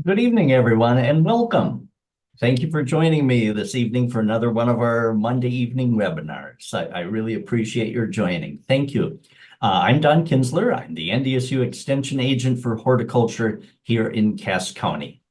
Good evening, everyone, and welcome. Thank you for joining me this evening for another one of our Monday evening webinars. I really appreciate your joining. Thank you. I'm Don Kinzler. I'm the NDSU Extension Agent for Horticulture here in Cass County.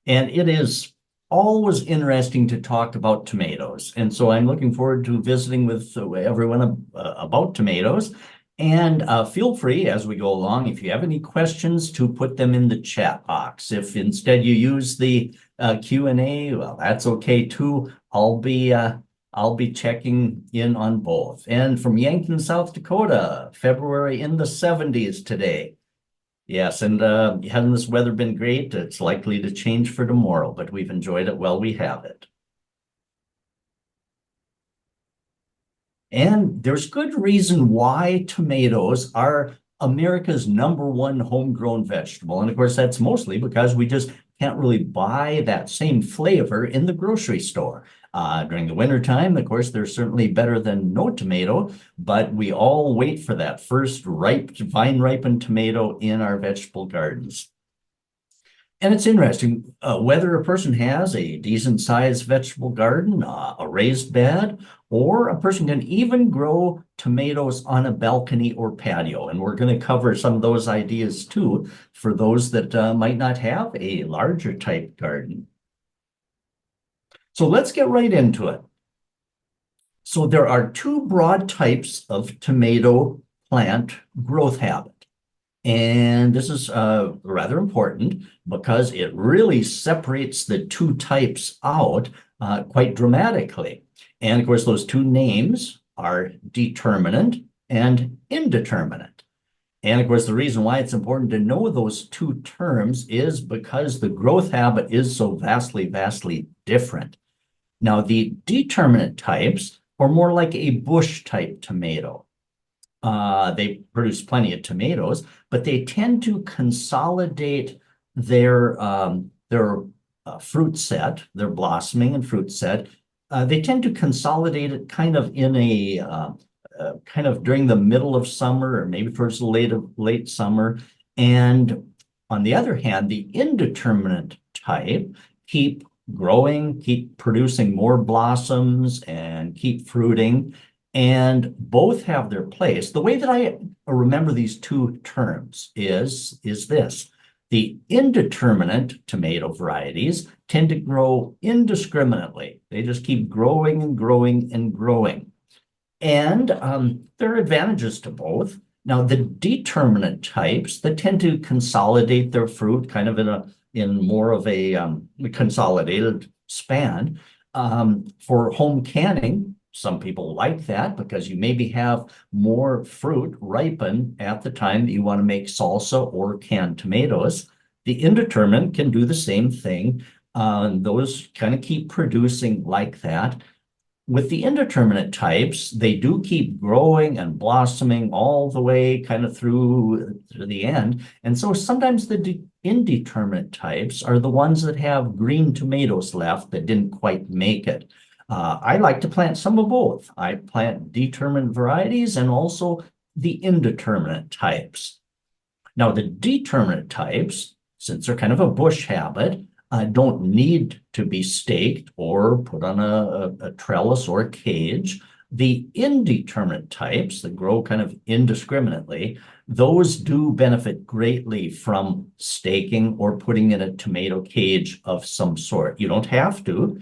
And it is always interesting to talk about tomatoes. And so I'm looking forward to visiting with everyone about tomatoes. And feel free as we go along, if you have any questions, to put them in the chat box. If instead you use the Q&A, well, that's okay too. I'll be checking in on both. And from Yankton, South Dakota, February in the 70s today. Yes, and hasn't this weather been great? It's likely to change for tomorrow, but we've enjoyed it while we have it. And there's good reason why tomatoes are America's #1 homegrown vegetable. And of course, that's mostly because we just can't really buy that same flavor in the grocery store. During the wintertime, of course, they're certainly better than no tomato, but we all wait for that first vine ripened tomato in our vegetable gardens. And it's interesting, whether a person has a decent sized vegetable garden, a raised bed, or a person can even grow tomatoes on a balcony or patio. And we're going to cover some of those ideas too, for those that might not have a larger type garden. So let's get right into it. So there are two broad types of tomato plant growth habit. And this is rather important because it really separates the two types out quite dramatically. And of course, those two names are determinate and indeterminate. And of course, the reason why it's important to know those two terms is because the growth habit is so vastly, vastly different. Now, the determinate types are more like a bush type tomato. They produce plenty of tomatoes, but they tend to consolidate their fruit set, their blossoming and fruit set. They tend to consolidate it kind of in a kind of during the middle of summer or maybe towards the late summer. And on the other hand, the indeterminate type keep growing, keep producing more blossoms, and keep fruiting. And both have their place. The way that I remember these two terms is this. The indeterminate tomato varieties tend to grow indiscriminately. They just keep growing and growing and growing. And there are advantages to both. Now, the determinate types that tend to consolidate their fruit kind of in more of a consolidated span for home canning. Some people like that because you maybe have more fruit ripen at the time that you want to make salsa or canned tomatoes. The indeterminate can do the same thing. Those kind of keep producing like that. With the indeterminate types, they do keep growing and blossoming all the way kind of through the end. And so sometimes the indeterminate types are the ones that have green tomatoes left that didn't quite make it. I like to plant some of both. I plant determined varieties and also the indeterminate types. Now, the determinate types, since they're kind of a bush habit, don't need to be staked or put on a trellis or a cage. The indeterminate types that grow kind of indiscriminately, those do benefit greatly from staking or putting in a tomato cage of some sort. You don't have to.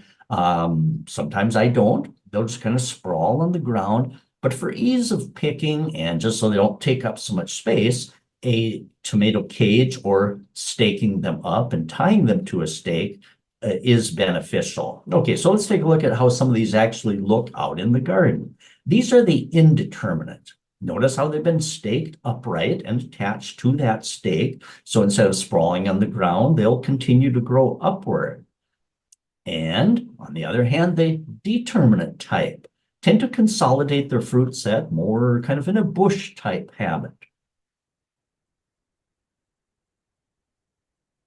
Sometimes I don't. They'll just kind of sprawl on the ground. But for ease of picking and just so they don't take up so much space, a tomato cage or staking them up and tying them to a stake is beneficial. Okay, so let's take a look at how some of these actually look out in the garden. These are the indeterminate. Notice how they've been staked upright and attached to that stake. So instead of sprawling on the ground, they'll continue to grow upward. And on the other hand, the determinate type tend to consolidate their fruit set more kind of in a bush type habit.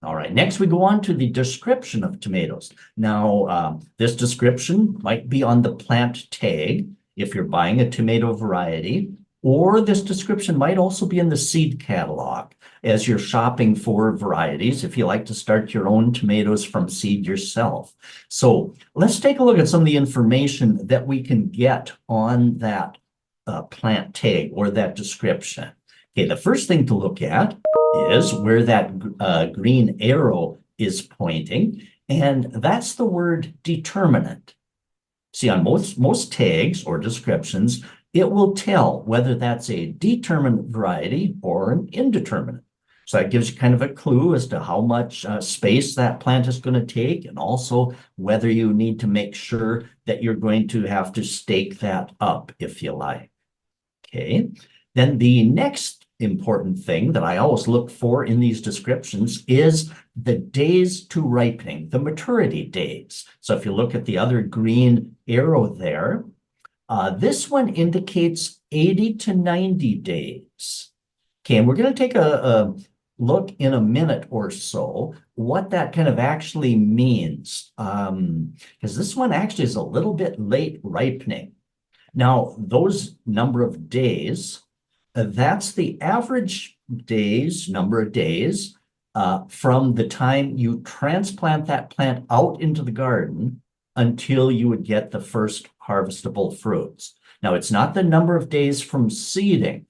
All right, next we go on to the description of tomatoes. Now, this description might be on the plant tag if you're buying a tomato variety, or this description might also be in the seed catalog as you're shopping for varieties, if you like to start your own tomatoes from seed yourself. So let's take a look at some of the information that we can get on that plant tag or that description. Okay, the first thing to look at is where that green arrow is pointing, and that's the word determinant. See, on most tags or descriptions, it will tell whether that's a determinate variety or an indeterminate. So that gives you kind of a clue as to how much space that plant is going to take, and also whether you need to make sure that you're going to have to stake that up, if you like. Okay, then the next important thing that I always look for in these descriptions is the days to ripening, the maturity days. So if you look at the other green arrow there, this one indicates 80 to 90 days. Okay, and we're going to take a look in a minute or so what that kind of actually means, because this one actually is a little bit late ripening. Now, those number of days, that's the average days, number of days, from the time you transplant that plant out into the garden until you would get the first harvestable fruits. Now, it's not the number of days from seeding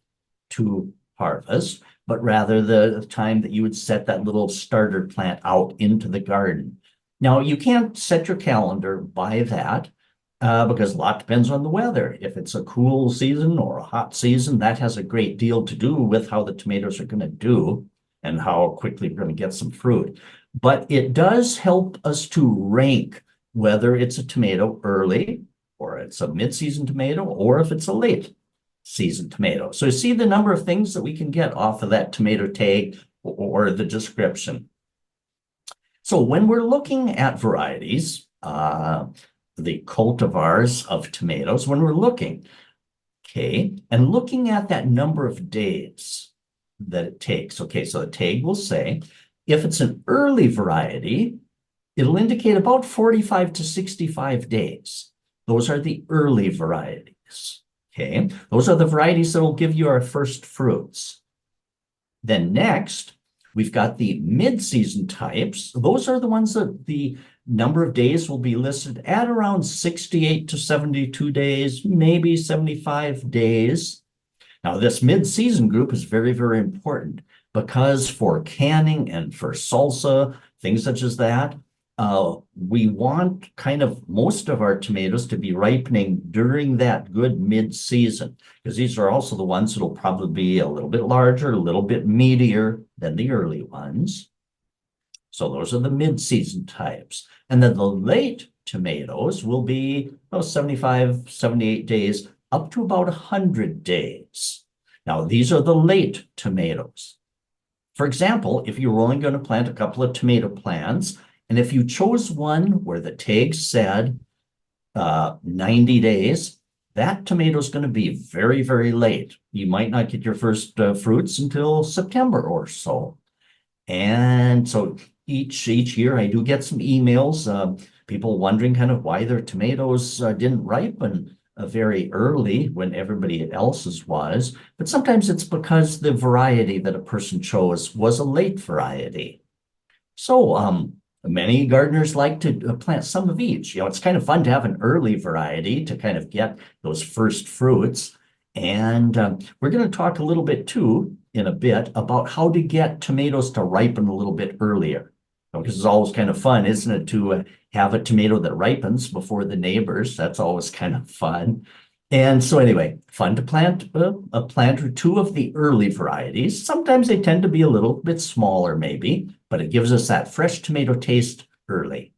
to harvest, but rather the time that you would set that little starter plant out into the garden. Now, you can't set your calendar by that, because a lot depends on the weather. If it's a cool season or a hot season, that has a great deal to do with how the tomatoes are going to do and how quickly we're going to get some fruit. But it does help us to rank whether it's a tomato early, or it's a mid-season tomato, or if it's a late season tomato. So you see the number of things that we can get off of that tomato tag or the description. So when we're looking at varieties, the cultivars of tomatoes, when we're looking, okay, and looking at that number of days that it takes. Okay, so the tag will say, if it's an early variety, it'll indicate about 45 to 65 days. Those are the early varieties. Okay, those are the varieties that will give you our first fruits. Then next, we've got the mid-season types. Those are the ones that the number of days will be listed at around 68 to 72 days, maybe 75 days. Now, this mid-season group is very, very important because for canning and for salsa, things such as that, we want kind of most of our tomatoes to be ripening during that good mid-season, because these are also the ones that will probably be a little bit larger, a little bit meatier than the early ones. So those are the mid-season types. And then the late tomatoes will be 75, 78 days, up to about 100 days. Now, these are the late tomatoes. For example, if you were only going to plant a couple of tomato plants, and if you chose one where the tag said 90 days, that tomato is going to be very, very late. You might not get your first fruits until September or so. And so each year I do get some emails, people wondering kind of why their tomatoes didn't ripen very early when everybody else's was. But sometimes it's because the variety that a person chose was a late variety. So many gardeners like to plant some of each. It's kind of fun to have an early variety to kind of get those first fruits. And we're going to talk a little bit too in a bit about how to get tomatoes to ripen a little bit earlier. Because it's always kind of fun, isn't it, to have a tomato that ripens before the neighbors. That's always kind of fun. And so anyway, fun to plant a plant or two of the early varieties. Sometimes they tend to be a little bit smaller maybe, but it gives us that fresh tomato taste early.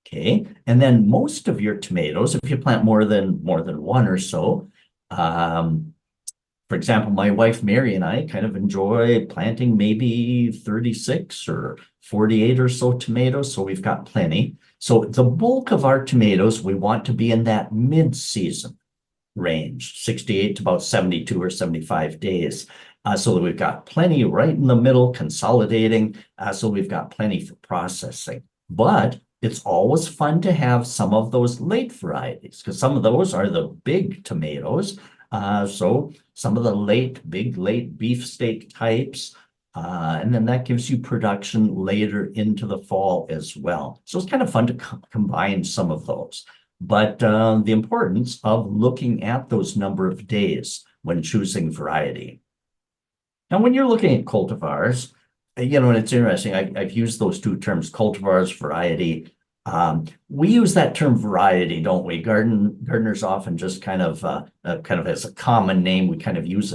Okay, and then most of your tomatoes, if you plant more than one or so, for example, my wife Mary and I kind of enjoy planting maybe 36 or 48 or so tomatoes, so we've got plenty. So the bulk of our tomatoes, we want to be in that mid-season range, 68 to about 72 or 75 days, so that we've got plenty right in the middle, consolidating, so we've got plenty for processing. But it's always fun to have some of those late varieties, because some of those are the big tomatoes. So some of the big late beefsteak types, and then that gives you production later into the fall as well. So it's kind of fun to combine some of those. But the importance of looking at those number of days when choosing variety. Now, when you're looking at cultivars, and it's interesting, I've used those two terms, cultivars, variety. We use that term variety, don't we? Gardeners often just kind of as a common name, we kind of use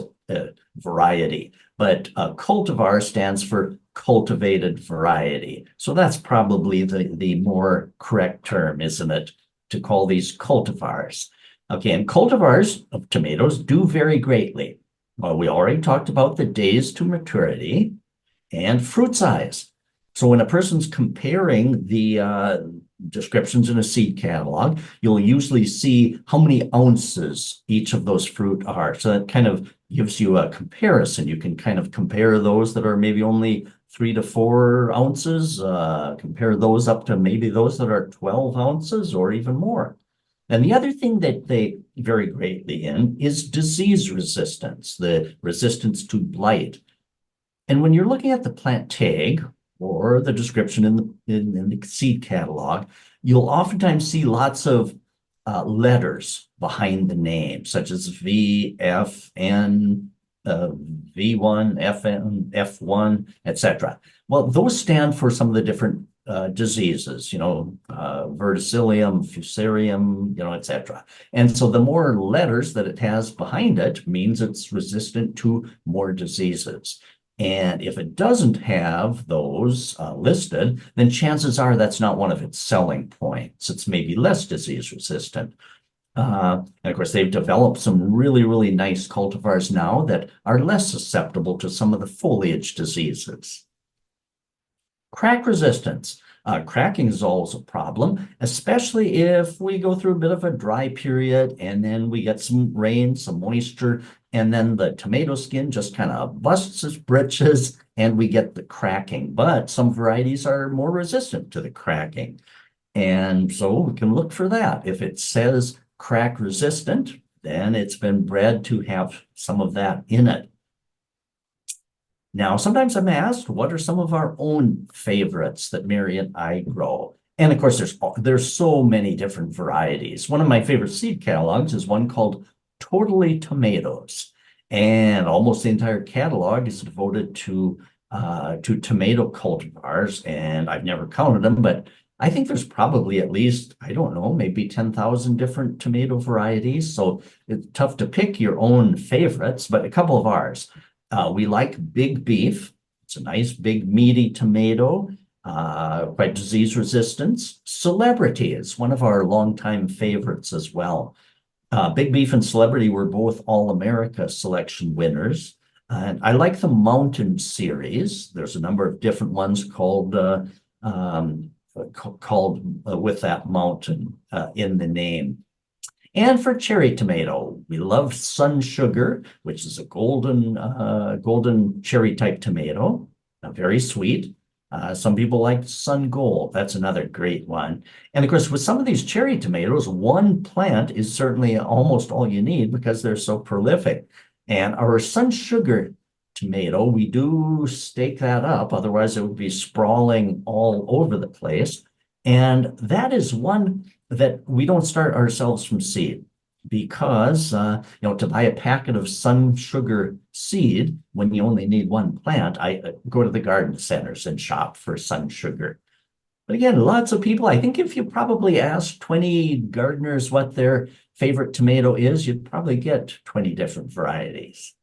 variety. But cultivar stands for cultivated variety. So that's probably the more correct term, isn't it? To call these cultivars. Okay, and cultivars of tomatoes do vary greatly. Well, we already talked about the days to maturity and fruit size. So when a person's comparing the descriptions in a seed catalog, you'll usually see how many ounces each of those fruit are. So that kind of gives you a comparison. You can kind of compare those that are maybe only 3 to 4 ounces, compare those up to maybe those that are 12 ounces or even more. And the other thing that they vary greatly in is disease resistance, the resistance to blight. And when you're looking at the plant tag or the description in the seed catalog, you'll oftentimes see lots of letters behind the name, such as V, F, N, V1, FN, F1, etc. Well, those stand for some of the different diseases, verticillium, fusarium, etc. And so the more letters that it has behind it means it's resistant to more diseases. And if it doesn't have those listed, then chances are that's not one of its selling points. It's maybe less disease resistant. And of course, they've developed some really, really nice cultivars now that are less susceptible to some of the foliage diseases. Crack resistance. Cracking is always a problem, especially if we go through a bit of a dry period and then we get some rain, some moisture, and then the tomato skin just kind of busts its britches and we get the cracking. But some varieties are more resistant to the cracking. And so we can look for that. If it says crack resistant, then it's been bred to have some of that in it. Now, sometimes I'm asked, what are some of our own favorites that Mary and I grow? And of course, there's so many different varieties. One of my favorite seed catalogs is one called Totally Tomatoes. And almost the entire catalog is devoted to tomato cultivars. And I've never counted them, but I think there's probably at least, I don't know, maybe 10,000 different tomato varieties. So it's tough to pick your own favorites, but a couple of ours. We like Big Beef. It's a nice, big, meaty tomato, quite disease resistant. Celebrity is one of our longtime favorites as well. Big Beef and Celebrity were both All-America selection winners. And I like the Mountain series. There's a number of different ones called with that mountain in the name. And for cherry tomato, we love Sun Sugar, which is a golden cherry type tomato, very sweet. Some people like Sun Gold. That's another great one. And of course, with some of these cherry tomatoes, one plant is certainly almost all you need because they're so prolific. And our Sun Sugar tomato, we do stake that up, otherwise it would be sprawling all over the place. And that is one that we don't start ourselves from seed because, to buy a packet of Sun Sugar seed when you only need one plant, I go to the garden centers and shop for Sun Sugar. But again, lots of people, I think if you probably ask 20 gardeners what their favorite tomato is, you'd probably get 20 different varieties,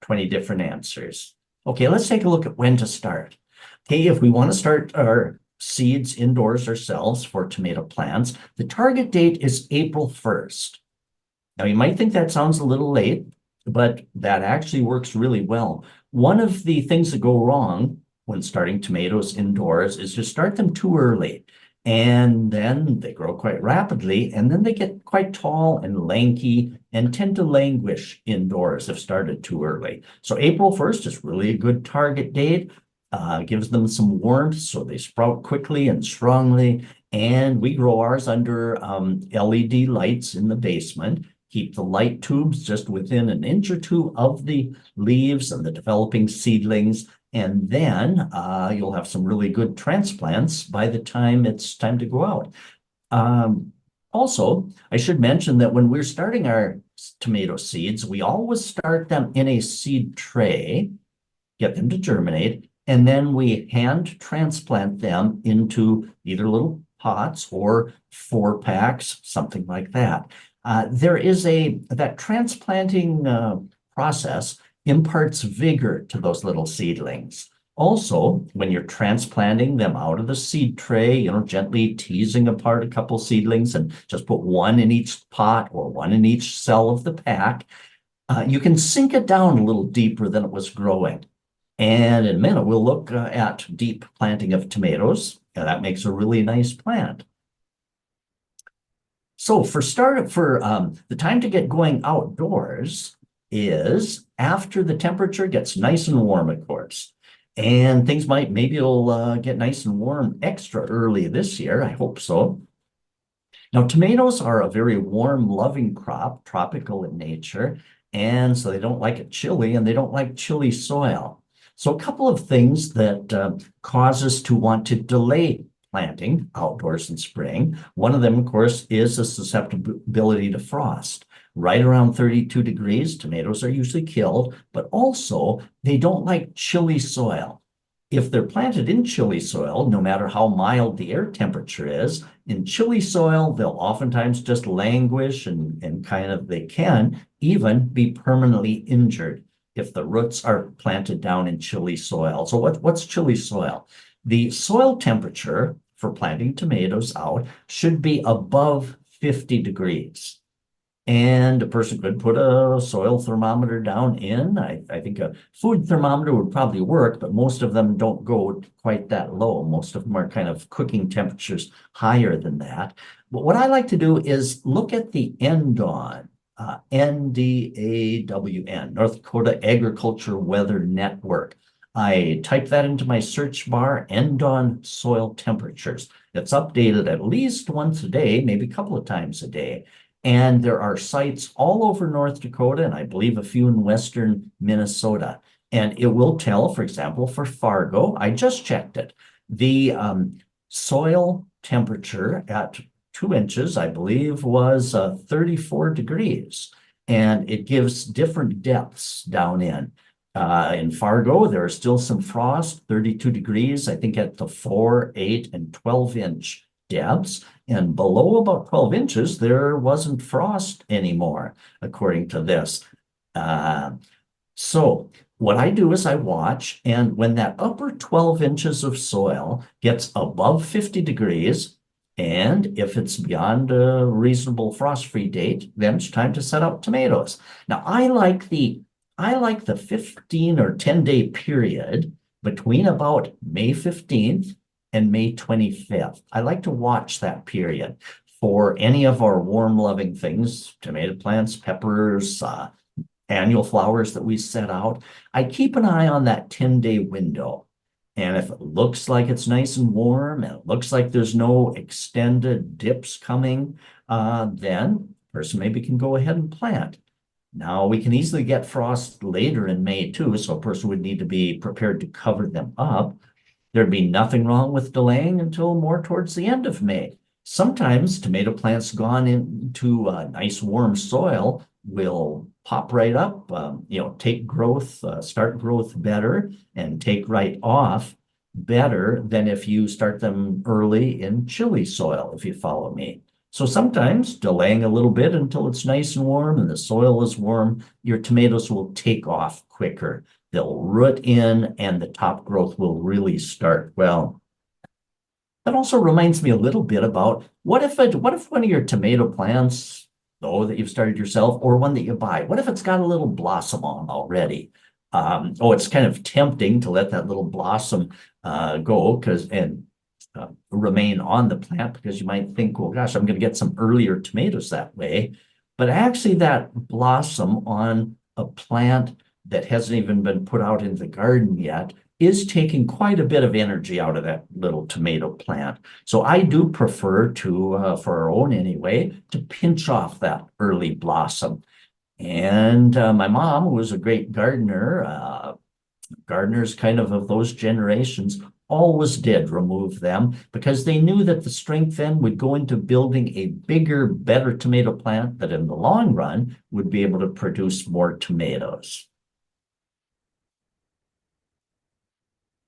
20 different answers. Okay, let's take a look at when to start. Okay, if we want to start our seeds indoors ourselves for tomato plants, the target date is April 1st. Now, you might think that sounds a little late, but that actually works really well. One of the things that go wrong when starting tomatoes indoors is to start them too early. And then they grow quite rapidly, and then they get quite tall and lanky and tend to languish indoors if started too early. So April 1st is really a good target date. Gives them some warmth so they sprout quickly and strongly. And we grow ours under LED lights in the basement. Keep the light tubes just within an inch or two of the leaves and the developing seedlings. And then you'll have some really good transplants by the time it's time to go out. Also, I should mention that when we're starting our tomato seeds, we always start them in a seed tray, get them to germinate, and then we hand transplant them into either little pots or 4-packs, something like that. There is that transplanting process imparts vigor to those little seedlings. Also, when you're transplanting them out of the seed tray, gently teasing apart a couple seedlings and just put one in each pot or one in each cell of the pack, you can sink it down a little deeper than it was growing. And in a minute, we'll look at deep planting of tomatoes. That makes a really nice plant. So for the time to get going outdoors is after the temperature gets nice and warm, of course. And maybe it'll get nice and warm extra early this year. I hope so. Now, tomatoes are a very warm, loving crop, tropical in nature. And so they don't like it chilly and they don't like chilly soil. So a couple of things that cause us to want to delay planting outdoors in spring. One of them, of course, is a susceptibility to frost. Right around 32 degrees, tomatoes are usually killed, but also they don't like chilly soil. If they're planted in chilly soil, no matter how mild the air temperature is, in chilly soil, they'll oftentimes just languish and they can even be permanently injured if the roots are planted down in chilly soil. So what's chilly soil? The soil temperature for planting tomatoes out should be above 50 degrees. And a person could put a soil thermometer down in. I think a food thermometer would probably work, but most of them don't go quite that low. Most of them are kind of cooking temperatures higher than that. But what I like to do is look at the NDAWN, NDAWN, North Dakota Agriculture Weather Network. I type that into my search bar, NDAWN soil temperatures. It's updated at least once a day, maybe a couple of times a day. And there are sites all over North Dakota, and I believe a few in western Minnesota. And it will tell, for example, for Fargo, I just checked it, the soil temperature at 2 inches, I believe, was 34 degrees. And it gives different depths down in. In Fargo, there is still some frost, 32 degrees, I think at the 4, 8, and 12-inch depths. And below about 12 inches, there wasn't frost anymore, according to this. So what I do is I watch, and when that upper 12 inches of soil gets above 50 degrees, and if it's beyond a reasonable frost-free date, then it's time to set up tomatoes. Now, I like the 15 or 10-day period between about May 15th and May 25th. I like to watch that period for any of our warm-loving things, tomato plants, peppers, annual flowers that we set out. I keep an eye on that 10-day window. And if it looks like it's nice and warm and it looks like there's no extended dips coming, then the person maybe can go ahead and plant. Now, we can easily get frost later in May too, so a person would need to be prepared to cover them up. There'd be nothing wrong with delaying until more towards the end of May. Sometimes tomato plants gone into nice warm soil will pop right up, take growth, start growth better and take right off better than if you start them early in chilly soil, if you follow me. So sometimes delaying a little bit until it's nice and warm and the soil is warm, your tomatoes will take off quicker. They'll root in and the top growth will really start well. That also reminds me a little bit about what if one of your tomato plants, though, that you've started yourself or one that you buy, what if it's got a little blossom on already? It's kind of tempting to let that little blossom go and remain on the plant because you might think, well, gosh, I'm going to get some earlier tomatoes that way. But actually that blossom on a plant that hasn't even been put out in the garden yet is taking quite a bit of energy out of that little tomato plant. So I do prefer to, for our own anyway, to pinch off that early blossom. And my mom, who was a great gardener, gardeners kind of those generations, always did remove them because they knew that the strength then would go into building a bigger, better tomato plant that in the long run would be able to produce more tomatoes.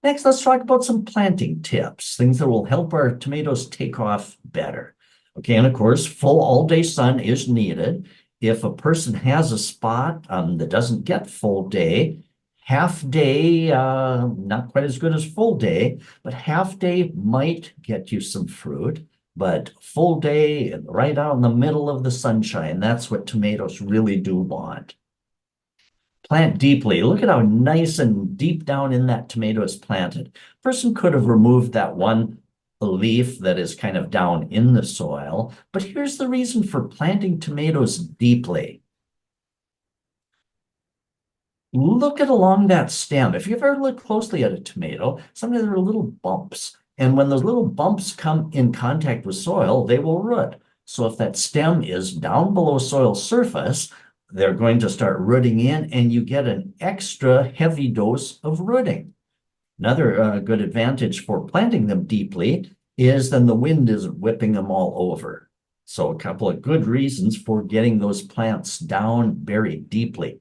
Next, let's talk about some planting tips, things that will help our tomatoes take off better. Okay, and of course, full all-day sun is needed. If a person has a spot that doesn't get full day, half day, not quite as good as full day, but half day might get you some fruit. But full day, right out in the middle of the sunshine, that's what tomatoes really do want. Plant deeply. Look at how nice and deep down in that tomato is planted. Person could have removed that one leaf that is kind of down in the soil, but here's the reason for planting tomatoes deeply. Look at along that stem. If you've ever looked closely at a tomato, sometimes there are little bumps. And when those little bumps come in contact with soil, they will root. So if that stem is down below soil surface, they're going to start rooting in and you get an extra heavy dose of rooting. Another good advantage for planting them deeply is then the wind isn't whipping them all over. So a couple of good reasons for getting those plants down very deeply.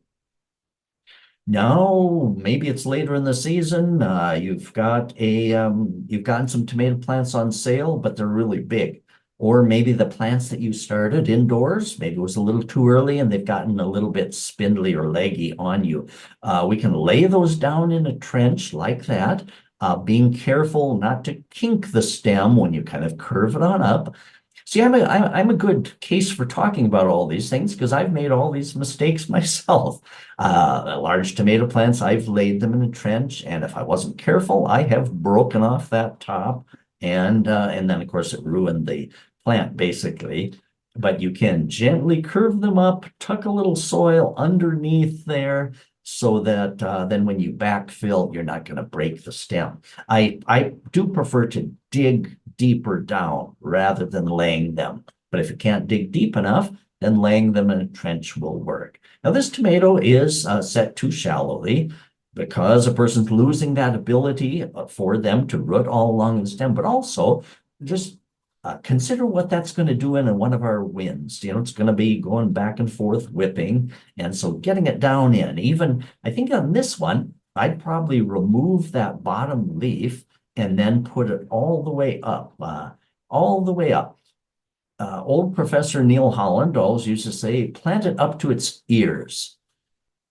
Now, maybe it's later in the season. You've gotten some tomato plants on sale, but they're really big. Or maybe the plants that you started indoors, maybe it was a little too early and they've gotten a little bit spindly or leggy on you. We can lay those down in a trench like that, being careful not to kink the stem when you kind of curve it on up. See, I'm a good case for talking about all these things because I've made all these mistakes myself. Large tomato plants, I've laid them in a trench, and if I wasn't careful, I have broken off that top, and then of course it ruined the plant basically. But you can gently curve them up, tuck a little soil underneath there, so that then when you backfill, you're not going to break the stem. I do prefer to dig deeper down rather than laying them. But if you can't dig deep enough, then laying them in a trench will work. Now, this tomato is set too shallowly because a person's losing that ability for them to root all along the stem, but also just consider what that's going to do in one of our winds. You know, it's going to be going back and forth, whipping. And so getting it down in, even I think on this one, I'd probably remove that bottom leaf and then put it all the way up, all the way up. Old Professor Neil Holland always used to say, plant it up to its ears.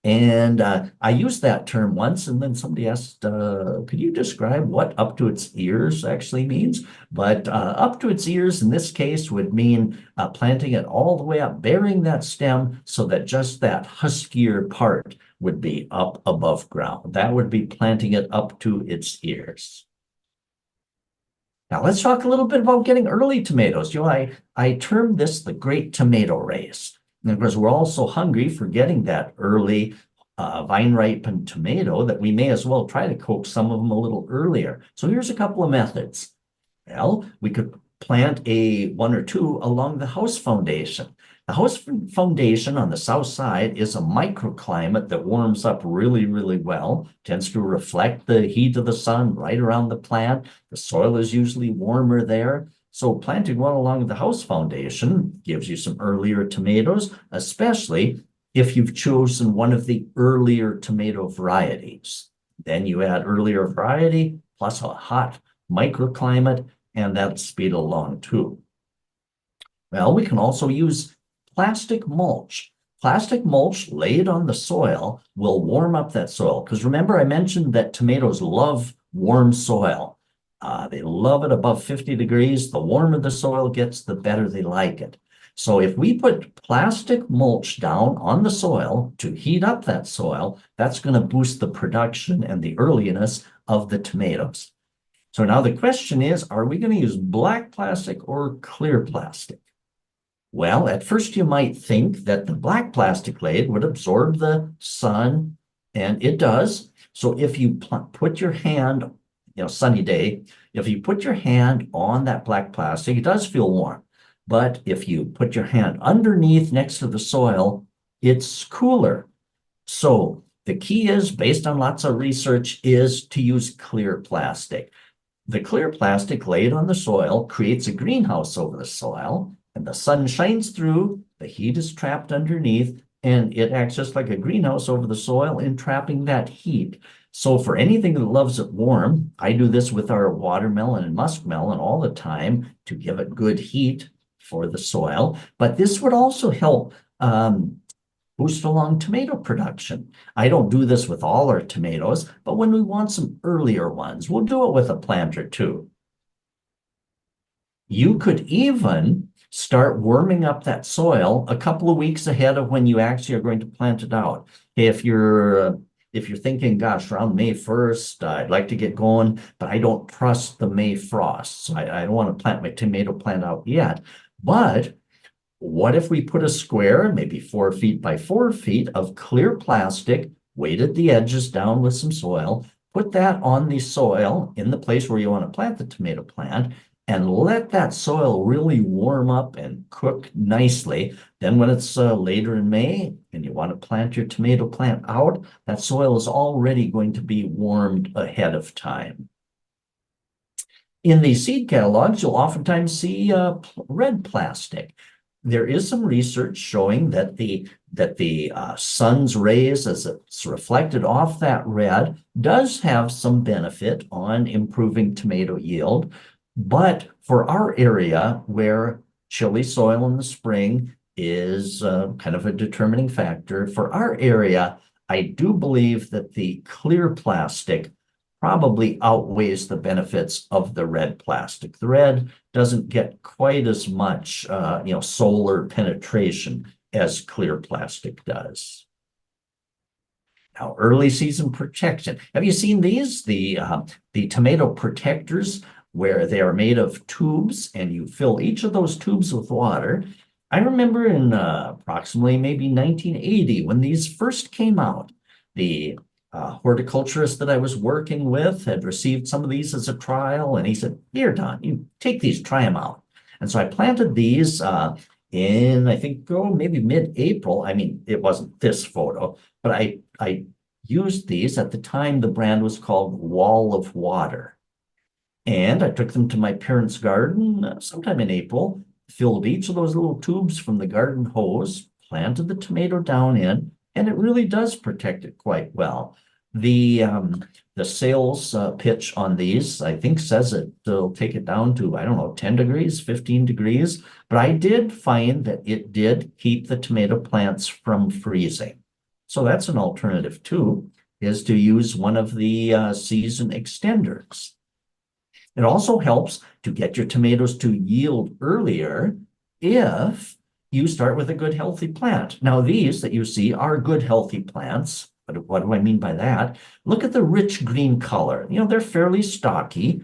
And I used that term once, and then somebody asked, could you describe what up to its ears actually means? But up to its ears in this case would mean planting it all the way up, burying that stem so that just that huskier part would be up above ground. That would be planting it up to its ears. Now let's talk a little bit about getting early tomatoes. You know, I termed this the great tomato race. And of course, we're all so hungry for getting that early vine-ripened tomato that we may as well try to coax some of them a little earlier. So here's a couple of methods. Well, we could plant one or two along the house foundation. The house foundation on the south side is a microclimate that warms up really, really well, tends to reflect the heat of the sun right around the plant. The soil is usually warmer there. So planting one along the house foundation gives you some earlier tomatoes, especially if you've chosen one of the earlier tomato varieties. Then you add earlier variety plus a hot microclimate, and that'll speed along too. Well, we can also use plastic mulch. Plastic mulch laid on the soil will warm up that soil. Because remember, I mentioned that tomatoes love warm soil. They love it above 50 degrees. The warmer the soil gets, the better they like it. So if we put plastic mulch down on the soil to heat up that soil, that's going to boost the production and the earliness of the tomatoes. So now the question is, are we going to use black plastic or clear plastic? Well, at first you might think that the black plastic laid would absorb the sun And it does. So if you put your hand, sunny day, if you put your hand on that black plastic, it does feel warm. But if you put your hand underneath next to the soil, it's cooler. So the key is, based on lots of research, is to use clear plastic. The clear plastic laid on the soil creates a greenhouse over the soil, and the sun shines through, the heat is trapped underneath, and it acts just like a greenhouse over the soil in trapping that heat. So for anything that loves it warm, I do this with our watermelon and muskmelon all the time to give it good heat for the soil. But this would also help boost along tomato production. I don't do this with all our tomatoes, but when we want some earlier ones, we'll do it with a plant or two. You could even start warming up that soil a couple of weeks ahead of when you actually are going to plant it out. If you're thinking, gosh, around May 1st, I'd like to get going, but I don't trust the May frost. So I don't want to plant my tomato plant out yet. But what if we put a square, maybe 4 feet by 4 feet of clear plastic, weighted the edges down with some soil, put that on the soil in the place where you want to plant the tomato plant, and let that soil really warm up and cook nicely. Then when it's later in May and you want to plant your tomato plant out, that soil is already going to be warmed ahead of time. In the seed catalogs, you'll oftentimes see red plastic. There is some research showing that the sun's rays, as it's reflected off that red, does have some benefit on improving tomato yield. But for our area, where chilly soil in the spring is kind of a determining factor, for our area, I do believe that the clear plastic probably outweighs the benefits of the red plastic. The red doesn't get quite as much, solar penetration as clear plastic does. Now, early season protection. Have you seen these? The tomato protectors, where they are made of tubes, and you fill each of those tubes with water. I remember in approximately maybe 1980, when these first came out, the horticulturist that I was working with had received some of these as a trial, and he said, "Here, Don, you take these, try them out." And so I planted these in, I think, maybe mid-April. I mean, it wasn't this photo, but I used these. At the time, the brand was called Wall of Water. And I took them to my parents' garden sometime in April, filled each of those little tubes from the garden hose, planted the tomato down in, and it really does protect it quite well. The sales pitch on these, I think, says it'll take it down to, I don't know, 10 degrees, 15 degrees. But I did find that it did keep the tomato plants from freezing. So that's an alternative too, is to use one of the season extenders. It also helps to get your tomatoes to yield earlier if you start with a good, healthy plant. Now, these that you see are good, healthy plants. But what do I mean by that? Look at the rich green color. They're fairly stocky.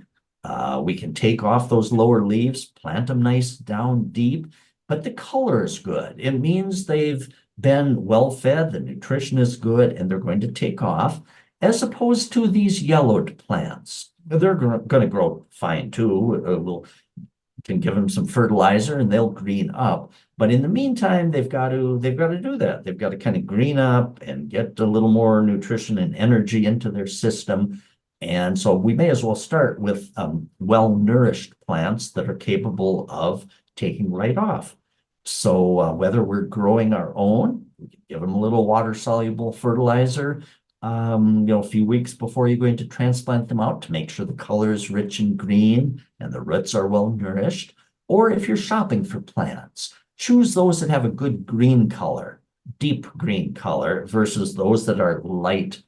We can take off those lower leaves, plant them nice down deep, but the color is good. It means they've been well fed, the nutrition is good, and they're going to take off, as opposed to these yellowed plants. They're going to grow fine too. We'll can give them some fertilizer and they'll green up. But in the meantime, they've got to do that. They've got to kind of green up and get a little more nutrition and energy into their system. And so we may as well start with well-nourished plants that are capable of taking right off. So whether we're growing our own, we can give them a little water-soluble fertilizer, a few weeks before you're going to transplant them out to make sure the color is rich and green and the roots are well nourished. Or if you're shopping for plants, choose those that have a good green color, deep green color, versus those that are light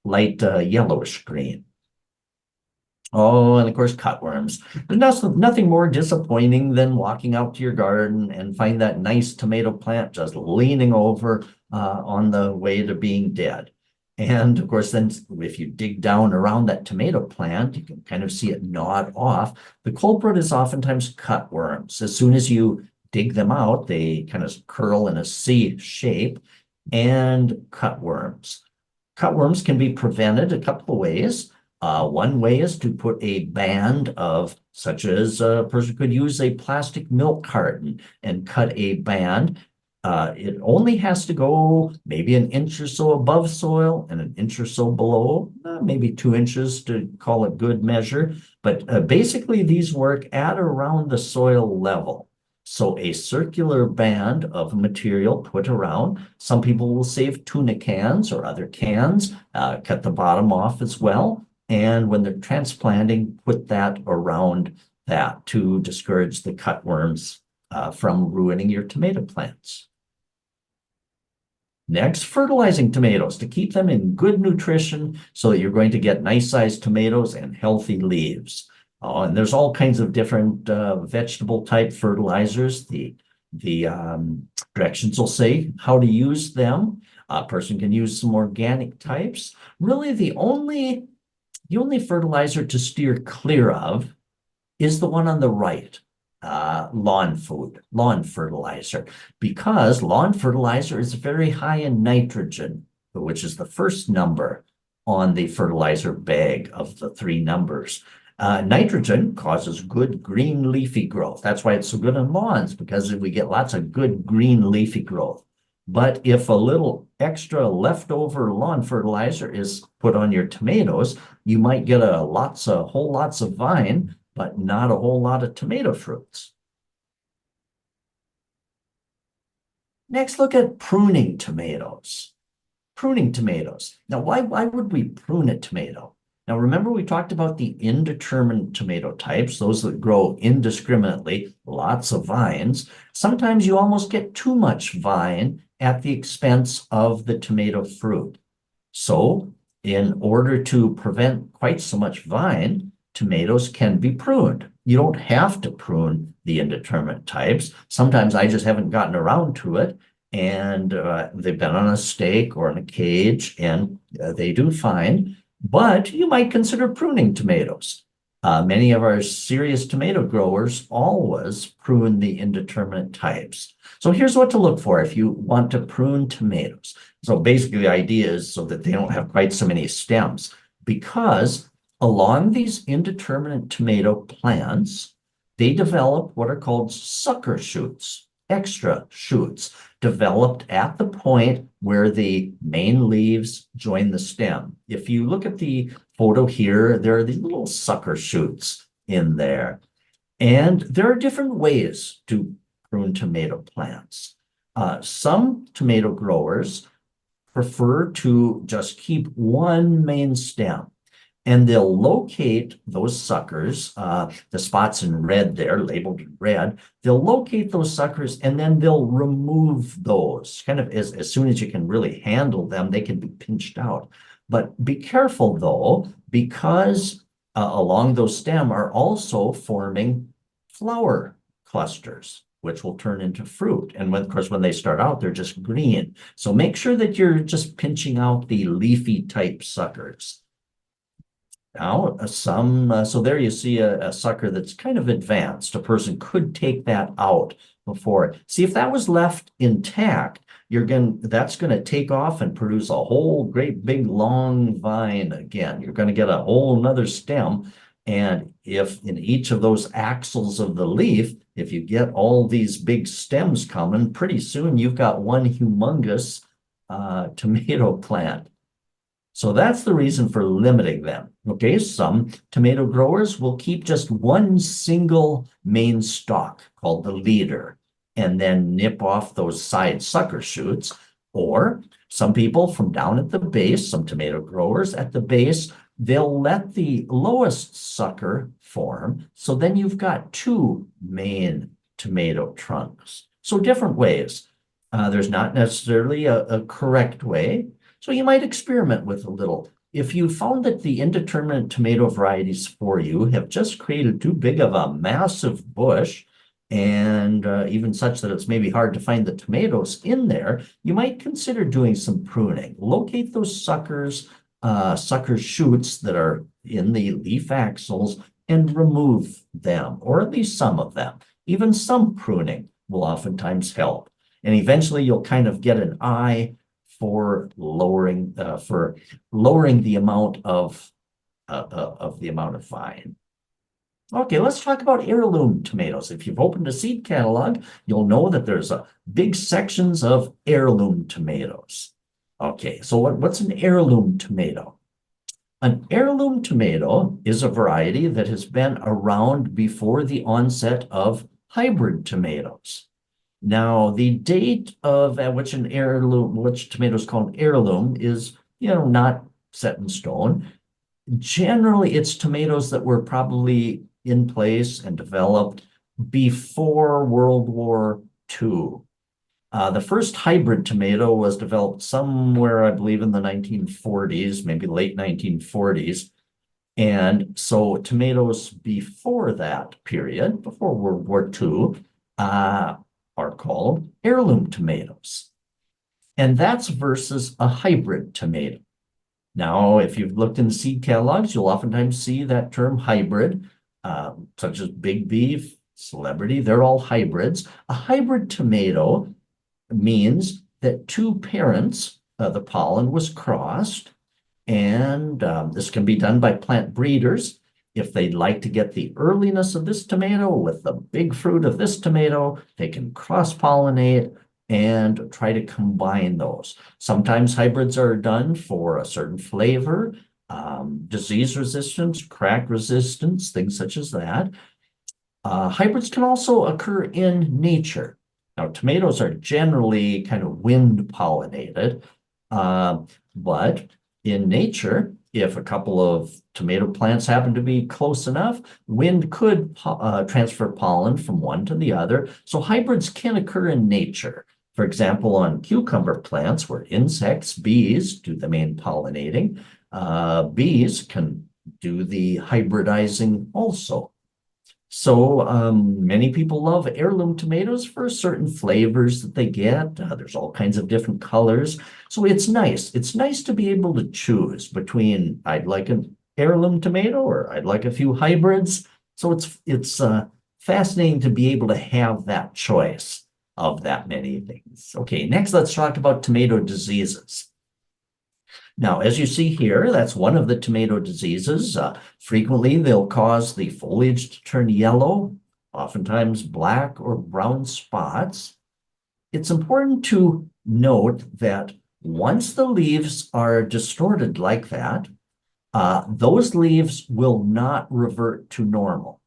yellowish green. Oh, and of course, cutworms. There's nothing more disappointing than walking out to your garden and find that nice tomato plant just leaning over on the way to being dead. And of course, then if you dig down around that tomato plant, you can kind of see it gnawed off. The culprit is oftentimes cutworms. As soon as you dig them out, they kind of curl in a C shape, and cutworms. Cutworms can be prevented a couple of ways. One way is to put a band of, such as a person could use a plastic milk carton and cut a band. It only has to go maybe an inch or so above soil and an inch or so below, maybe 2 inches to call it good measure. But basically, these work at around the soil level. So a circular band of material put around. Some people will save tuna cans or other cans, cut the bottom off as well. And when they're transplanting, put that around that to discourage the cutworms from ruining your tomato plants. Next, fertilizing tomatoes to keep them in good nutrition so that you're going to get nice sized tomatoes and healthy leaves. And there's all kinds of different vegetable type fertilizers. The directions will say how to use them. A person can use some organic types. Really, the only fertilizer to steer clear of is the one on the right, lawn fertilizer, because lawn fertilizer is very high in nitrogen, which is the first number on the fertilizer bag of the 3 numbers. Nitrogen causes good green leafy growth. That's why it's so good on lawns, because we get lots of good green leafy growth. But if a little extra leftover lawn fertilizer is put on your tomatoes, you might get whole lots of vine, but not a whole lot of tomato fruits. Next, look at pruning tomatoes. Pruning tomatoes. Now, why would we prune a tomato? Now, remember we talked about the indeterminate tomato types, those that grow indiscriminately, lots of vines. Sometimes you almost get too much vine at the expense of the tomato fruit. So, in order to prevent quite so much vine, tomatoes can be pruned. You don't have to prune the indeterminate types. Sometimes I just haven't gotten around to it, and they've been on a stake or in a cage, and they do fine. But you might consider pruning tomatoes. Many of our serious tomato growers always prune the indeterminate types. So here's what to look for if you want to prune tomatoes. So basically the idea is so that they don't have quite so many stems, because along these indeterminate tomato plants, they develop what are called sucker shoots, extra shoots, developed at the point where the main leaves join the stem. If you look at the photo here, there are these little sucker shoots in there. And there are different ways to prune tomato plants. Some tomato growers prefer to just keep one main stem, and they'll locate those suckers, the spots in red there, labeled in red. They'll locate those suckers and then they'll remove those. Kind of as soon as you can really handle them, they can be pinched out. But be careful though, because along those stem are also forming flower clusters, which will turn into fruit. And of course, when they start out, they're just green. So make sure that you're just pinching out the leafy type suckers. Now, so there you see a sucker that's kind of advanced. A person could take that out before. See, if that was left intact, that's going to take off and produce a whole great big long vine again. You're going to get a whole nother stem. And if in each of those axils of the leaf, if you get all these big stems coming, pretty soon you've got one humongous tomato plant. So that's the reason for limiting them. Okay, some tomato growers will keep just one single main stalk called the leader and then nip off those side sucker shoots. Or some people from down at the base, some tomato growers at the base, they'll let the lowest sucker form. So then you've got 2 main tomato trunks. So different ways. There's not necessarily a correct way. So you might experiment with a little. If you found that the indeterminate tomato varieties for you have just created too big of a massive bush, and even such that it's maybe hard to find the tomatoes in there, you might consider doing some pruning. Locate those sucker shoots that are in the leaf axils and remove them, or at least some of them. Even some pruning will oftentimes help. And eventually you'll kind of get an eye for lowering the amount of vine. Okay, let's talk about heirloom tomatoes. If you've opened a seed catalog, you'll know that there's big sections of heirloom tomatoes. Okay, so what's an heirloom tomato? An heirloom tomato is a variety that has been around before the onset of hybrid tomatoes. Now, the date of at which tomato is called heirloom is, not set in stone. Generally, it's tomatoes that were probably in place and developed before World War II. The first hybrid tomato was developed somewhere, I believe, in the 1940s, maybe late 1940s. And so tomatoes before that period, before World War II, are called heirloom tomatoes. And that's versus a hybrid tomato. Now, if you've looked in seed catalogs, you'll oftentimes see that term hybrid, such as Big Beef, Celebrity, they're all hybrids. A hybrid tomato means that two parents, the pollen was crossed, and this can be done by plant breeders. If they'd like to get the earliness of this tomato with the big fruit of this tomato, they can cross-pollinate and try to combine those. Sometimes hybrids are done for a certain flavor, disease resistance, crack resistance, things such as that. Hybrids can also occur in nature. Now, tomatoes are generally kind of wind pollinated, but in nature, if a couple of tomato plants happen to be close enough, wind could transfer pollen from one to the other. So hybrids can occur in nature. For example, on cucumber plants where insects, bees, do the main pollinating, bees can do the hybridizing also. So many people love heirloom tomatoes for certain flavors that they get. There's all kinds of different colors. So it's nice. It's nice to be able to choose between I'd like an heirloom tomato or I'd like a few hybrids. So it's fascinating to be able to have that choice of that many things. Okay, next let's talk about tomato diseases. Now, as you see here, that's one of the tomato diseases. Frequently, they'll cause the foliage to turn yellow, oftentimes black or brown spots. It's important to note that once the leaves are distorted like that, those leaves will not revert to normal.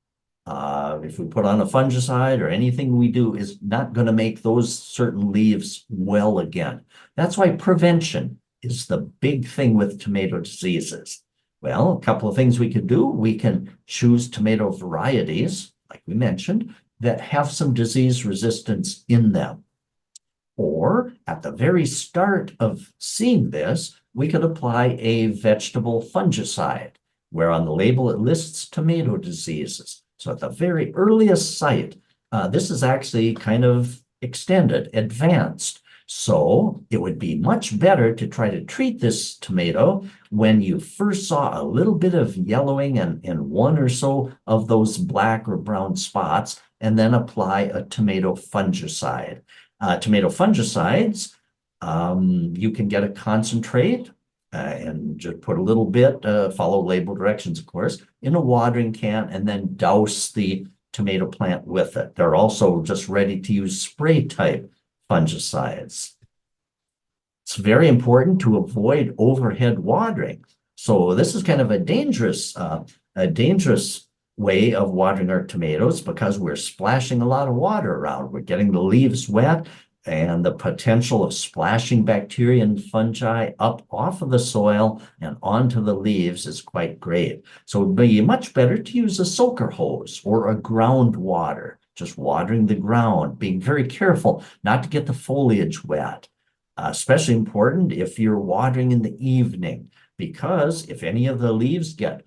If we put on a fungicide or anything we do is not going to make those certain leaves well again. That's why prevention is the big thing with tomato diseases. Well, a couple of things we could do. We can choose tomato varieties, like we mentioned, that have some disease resistance in them. Or at the very start of seeing this, we could apply a vegetable fungicide, where on the label it lists tomato diseases. So at the very earliest site, this is actually kind of extended, advanced. So it would be much better to try to treat this tomato when you first saw a little bit of yellowing and one or so of those black or brown spots, and then apply a tomato fungicide. Tomato fungicides, you can get a concentrate and just put a little bit, follow label directions, of course, in a watering can and then douse the tomato plant with it. They're also just ready to use spray type fungicides. It's very important to avoid overhead watering. So this is kind of a dangerous way of watering our tomatoes because we're splashing a lot of water around. We're getting the leaves wet, and the potential of splashing bacteria and fungi up off of the soil and onto the leaves is quite great. So it would be much better to use a soaker hose or a ground water, just watering the ground, being very careful not to get the foliage wet. Especially important if you're watering in the evening, because if any of the leaves get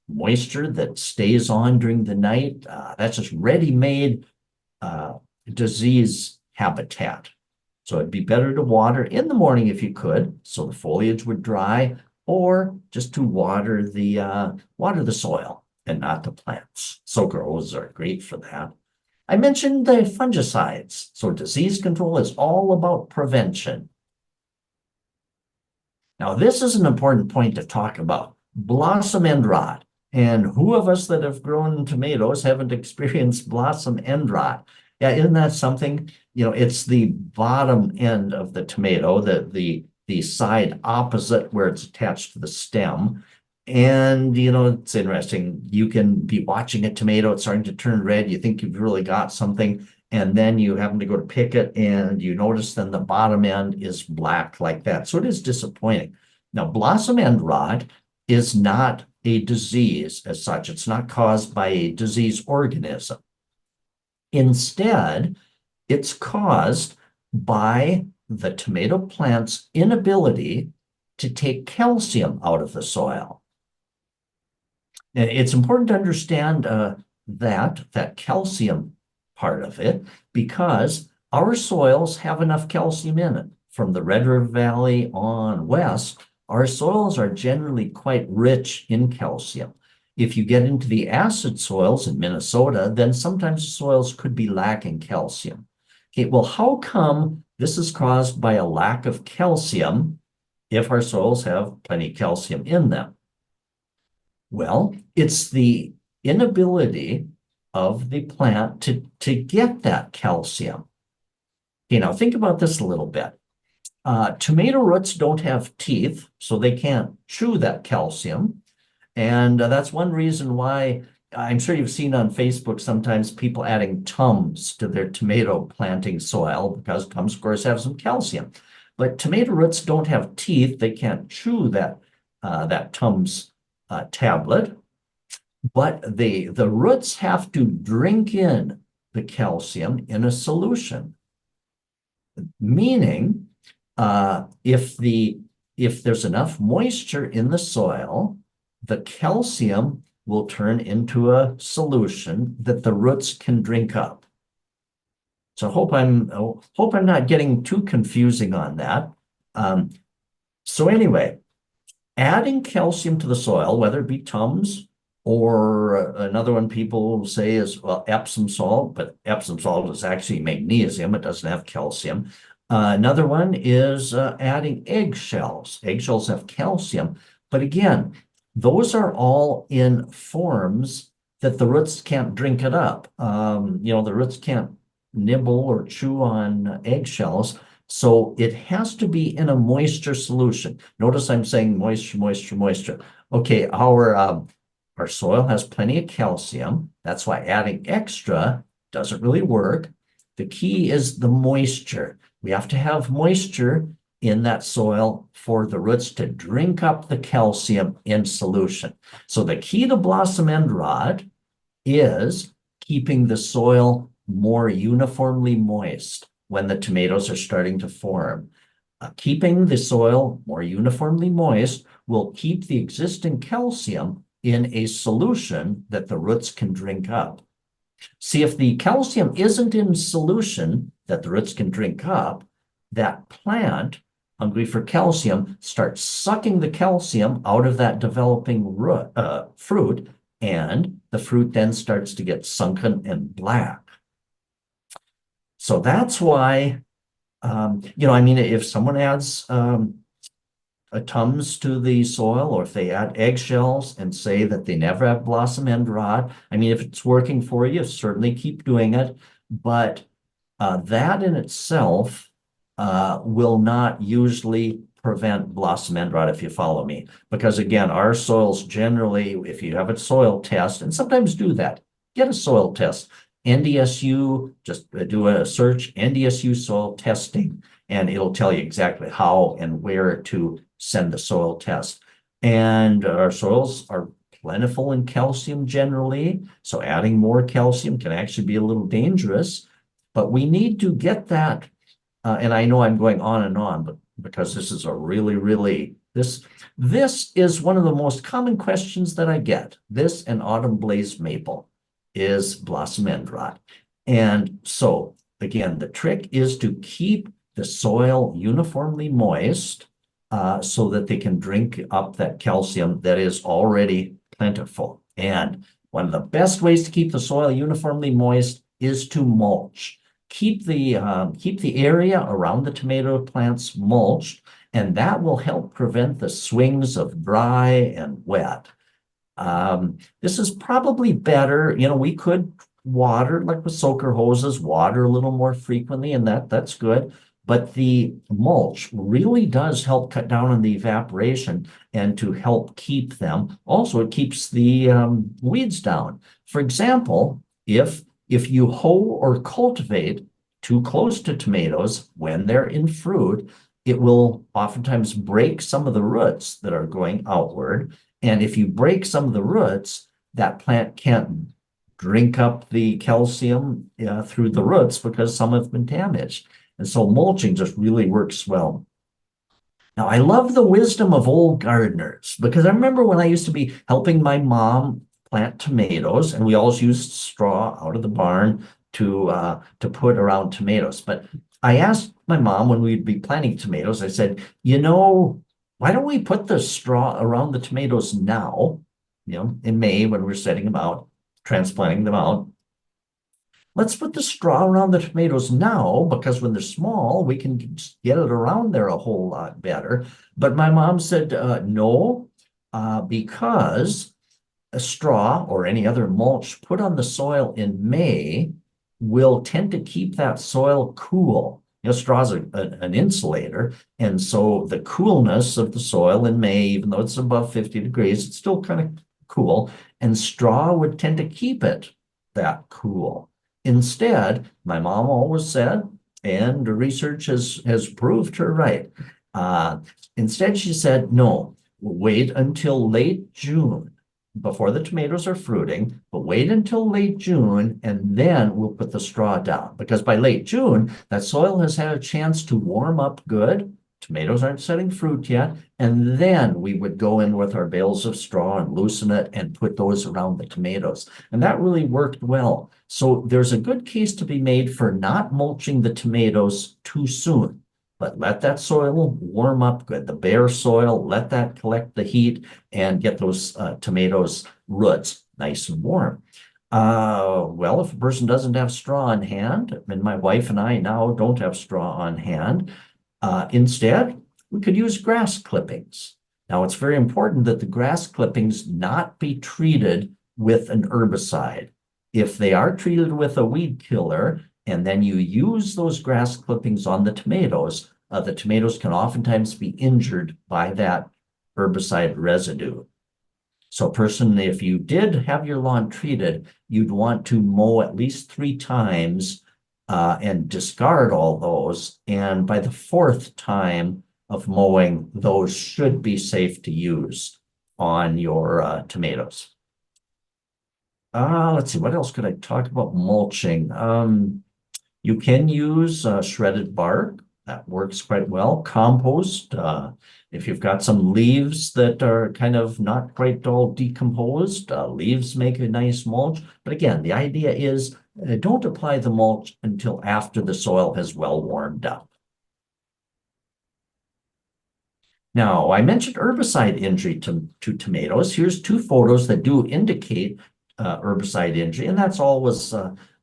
moisture that stays on during the night, that's just ready-made disease habitat. So it'd be better to water in the morning if you could, so the foliage would dry, or just to water the soil and not the plants. Soaker hoses are great for that. I mentioned the fungicides. So disease control is all about prevention. Now, this is an important point to talk about. Blossom end rot. And who of us that have grown tomatoes haven't experienced blossom end rot? Yeah, isn't that something? You know, it's the bottom end of the tomato, the side opposite where it's attached to the stem. And, you know, it's interesting. You can be watching a tomato, it's starting to turn red. You think you've really got something, and then you happen to go to pick it and you notice then the bottom end is black like that. So it is disappointing. Now, blossom end rot is not a disease as such. It's not caused by a disease organism. Instead, it's caused by the tomato plant's inability to take calcium out of the soil. And it's important to understand that calcium part of it, because our soils have enough calcium in it. From the Red River Valley on west, our soils are generally quite rich in calcium. If you get into the acid soils in Minnesota, then sometimes the soils could be lacking calcium. Okay, well, how come this is caused by a lack of calcium if our soils have plenty of calcium in them? Well, it's the inability of the plant to get that calcium. Okay, now think about this a little bit. Tomato roots don't have teeth, so they can't chew that calcium. And that's one reason why I'm sure you've seen on Facebook sometimes people adding Tums to their tomato planting soil, because Tums, of course, have some calcium. But tomato roots don't have teeth. They can't chew that Tums tablet. But the roots have to drink in the calcium in a solution. Meaning, if there's enough moisture in the soil, the calcium will turn into a solution that the roots can drink up. So I hope I'm not getting too confusing on that. So anyway, adding calcium to the soil, whether it be Tums or another one people say is, well, Epsom salt, but Epsom salt is actually magnesium. It doesn't have calcium. Another one is adding eggshells. Eggshells have calcium, but again, those are all in forms that the roots can't drink it up. You know, the roots can't nibble or chew on eggshells. So it has to be in a moisture solution. Notice I'm saying moisture, moisture, moisture. Okay, our soil has plenty of calcium. That's why adding extra doesn't really work. The key is the moisture. We have to have moisture in that soil for the roots to drink up the calcium in solution. So the key to blossom end rot is keeping the soil more uniformly moist when the tomatoes are starting to form. Keeping the soil more uniformly moist will keep the existing calcium in a solution that the roots can drink up. See, if the calcium isn't in solution that the roots can drink up, that plant, hungry for calcium, starts sucking the calcium out of that developing fruit, and the fruit then starts to get sunken and black. So that's why, you know, I mean, if someone adds a Tums to the soil, or if they add eggshells and say that they never have blossom end rot, I mean, if it's working for you, certainly keep doing it. But that in itself will not usually prevent blossom end rot, if you follow me. Because again, our soils generally, if you have a soil test, and sometimes do that, get a soil test. NDSU, just do a search, NDSU soil testing, and it'll tell you exactly how and where to send the soil test. And our soils are plentiful in calcium generally, so adding more calcium can actually be a little dangerous, but we need to get that, and I know I'm going on, but because this is a really, this is one of the most common questions that I get. This and autumn blaze maple is blossom end rot. And so again, the trick is to keep the soil uniformly moist so that they can drink up that calcium that is already plentiful. And one of the best ways to keep the soil uniformly moist is to mulch. Keep the area around the tomato plants mulched. and that will help prevent the swings of dry and wet. This is probably better. We could water, like with soaker hoses, water a little more frequently, and that's good. But the mulch really does help cut down on the evaporation and to help keep them. Also, it keeps the weeds down. For example, if you hoe or cultivate too close to tomatoes when they're in fruit, it will oftentimes break some of the roots that are going outward. And if you break some of the roots, that plant can't drink up the calcium through the roots because some have been damaged. And so mulching just really works well. Now, I love the wisdom of old gardeners because I remember when I used to be helping my mom plant tomatoes, and we always used straw out of the barn to put around tomatoes. But I asked my mom when we'd be planting tomatoes, I said, why don't we put the straw around the tomatoes now, in May when we're setting them out, transplanting them out. Let's put the straw around the tomatoes now because when they're small, we can get it around there a whole lot better. But my mom said, no, because a straw or any other mulch put on the soil in May will tend to keep that soil cool. Straw is an insulator, and so the coolness of the soil in May, even though it's above 50 degrees, it's still kind of cool, and straw would tend to keep it that cool. Instead, my mom always said, and the research has proved her right. Instead, she said, no, wait until late June before the tomatoes are fruiting, but wait until late June and then we'll put the straw down. Because by late June, that soil has had a chance to warm up good. Tomatoes aren't setting fruit yet. And then we would go in with our bales of straw and loosen it and put those around the tomatoes. And that really worked well. So there's a good case to be made for not mulching the tomatoes too soon. But let that soil warm up good. The bare soil, let that collect the heat and get those tomatoes roots nice and warm. Well, if a person doesn't have straw on hand, and my wife and I now don't have straw on hand, instead, we could use grass clippings. Now, it's very important that the grass clippings not be treated with an herbicide. If they are treated with a weed killer, and then you use those grass clippings on the tomatoes can oftentimes be injured by that herbicide residue. So if you did have your lawn treated, you'd want to mow at least 3 times and discard all those. And by the 4th time of mowing, those should be safe to use on your tomatoes. Let's see, what else could I talk about mulching? You can use shredded bark. That works quite well. Compost. If you've got some leaves that are kind of not quite all decomposed, leaves make a nice mulch. But again, the idea is don't apply the mulch until after the soil has well warmed up. Now, I mentioned herbicide injury to tomatoes. Here's 2 photos that do indicate herbicide injury, and that's always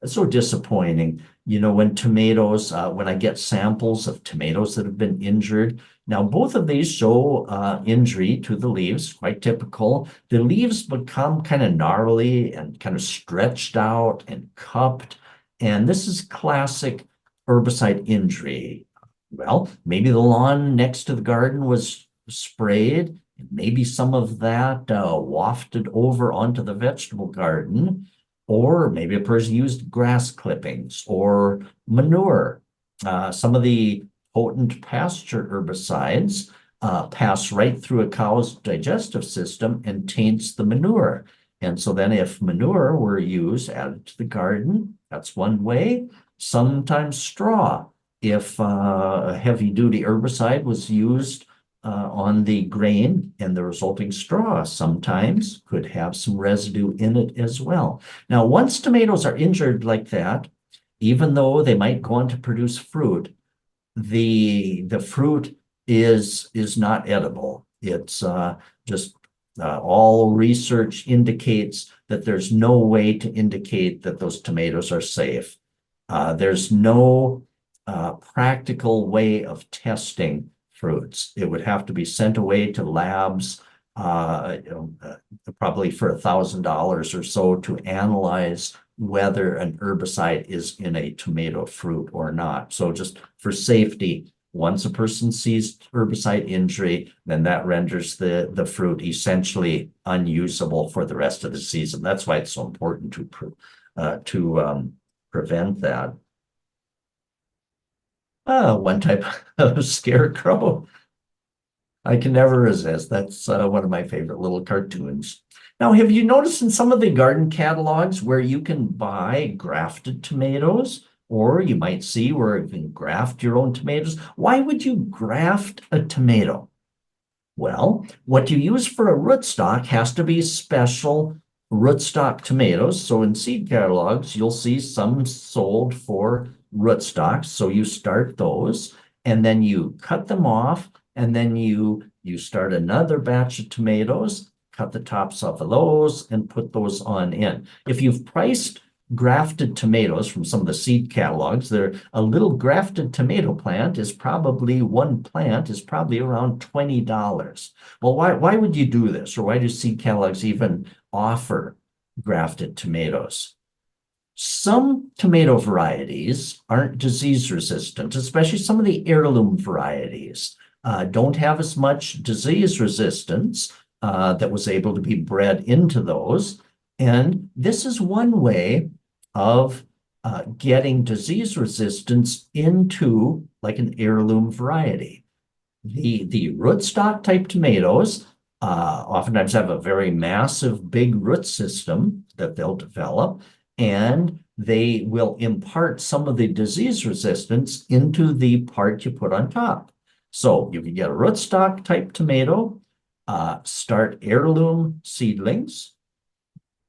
so disappointing. When tomatoes, when I get samples of tomatoes that have been injured. Now, both of these show injury to the leaves, quite typical. The leaves become kind of gnarly and kind of stretched out and cupped. And this is classic herbicide injury. Well, maybe the lawn next to the garden was sprayed. Maybe some of that wafted over onto the vegetable garden. Or maybe a person used grass clippings or manure. Some of the potent pasture herbicides pass right through a cow's digestive system and taints the manure. And so then if manure were used, added to the garden, that's one way. Sometimes straw. If a heavy-duty herbicide was used on the grain, and the resulting straw sometimes could have some residue in it as well. Now, once tomatoes are injured like that, even though they might go on to produce fruit, the fruit is not edible. It's just all research indicates that there's no way to indicate that those tomatoes are safe. There's no practical way of testing fruits. It would have to be sent away to labs, probably for $1,000 or so to analyze whether an herbicide is in a tomato fruit or not. So just for safety, once a person sees herbicide injury, then that renders the fruit essentially unusable for the rest of the season. That's why it's so important to prevent that. One type of scarecrow I can never resist. That's one of my favorite little cartoons. Now, have you noticed in some of the garden catalogs where you can buy grafted tomatoes? Or you might see where you can graft your own tomatoes. Why would you graft a tomato? Well, what you use for a rootstock has to be special rootstock tomatoes. So in seed catalogs, you'll see some sold for rootstocks. So you start those and then you cut them off, and then you start another batch of tomatoes, cut the tops off of those and put those on in. If you've priced grafted tomatoes from some of the seed catalogs, a little grafted tomato plant is probably, one plant is probably around $20. Well, why would you do this? Or why do seed catalogs even offer grafted tomatoes? Some tomato varieties aren't disease resistant, especially some of the heirloom varieties don't have as much disease resistance that was able to be bred into those. And this is one way of getting disease resistance into like an heirloom variety. The rootstock type tomatoes oftentimes have a very massive, big root system that they'll develop, and they will impart some of the disease resistance into the part you put on top. So you can get a rootstock type tomato, start heirloom seedlings,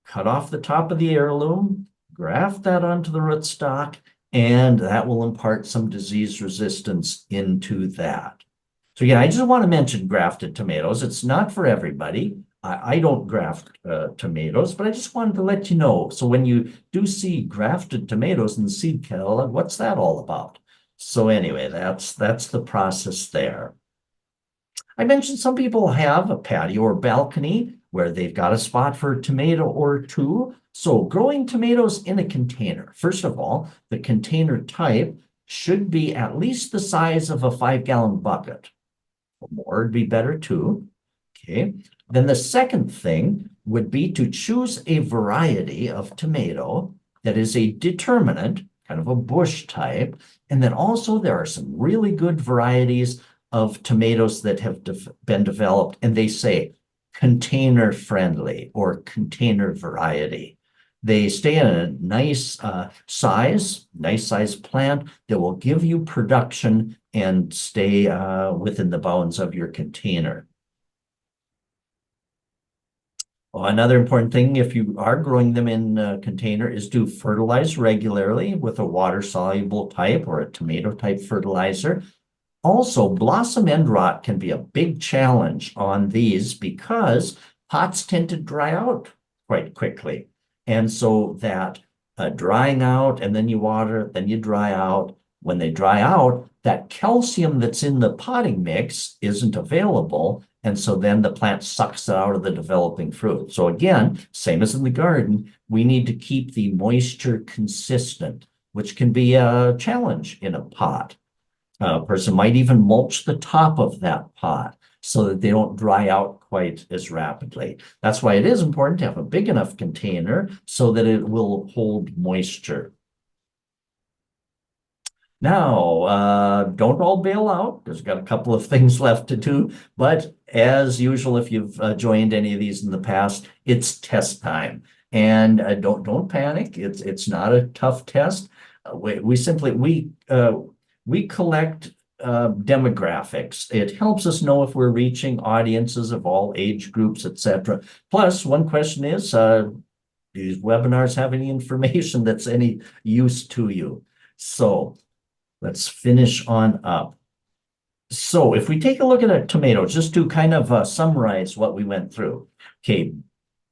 cut off the top of the heirloom, graft that onto the rootstock, and that will impart some disease resistance into that. So again, I just want to mention grafted tomatoes. It's not for everybody. I don't graft tomatoes, but I just wanted to let you know. So when you do see grafted tomatoes in the seed catalog, what's that all about? So anyway, that's the process there. I mentioned some people have a patio or balcony where they've got a spot for a tomato or two. So growing tomatoes in a container. First of all, the container type should be at least the size of a 5-gallon bucket. More would be better too. Okay. Then the second thing would be to choose a variety of tomato that is a determinant, kind of a bush type. And then also there are some really good varieties of tomatoes that have been developed, and they say container friendly or container variety. They stay in a nice size plant that will give you production and stay within the bounds of your container. Another important thing, if you are growing them in a container, is to fertilize regularly with a water-soluble type or a tomato type fertilizer. Also, blossom end rot can be a big challenge on these because pots tend to dry out quite quickly. And so that drying out, and then you water, then you dry out. When they dry out, that calcium that's in the potting mix isn't available. And so then the plant sucks it out of the developing fruit. So again, same as in the garden, we need to keep the moisture consistent, which can be a challenge in a pot. A person might even mulch the top of that pot so that they don't dry out quite as rapidly. That's why it is important to have a big enough container so that it will hold moisture. Now, don't all bail out. There's got a couple of things left to do, but as usual, if you've joined any of these in the past, it's test time. And don't panic. It's not a tough test. We collect demographics. It helps us know if we're reaching audiences of all age groups, etc. Plus, one question is, do these webinars have any information that's any use to you? So let's finish on up. So if we take a look at a tomato, just to kind of summarize what we went through. Okay,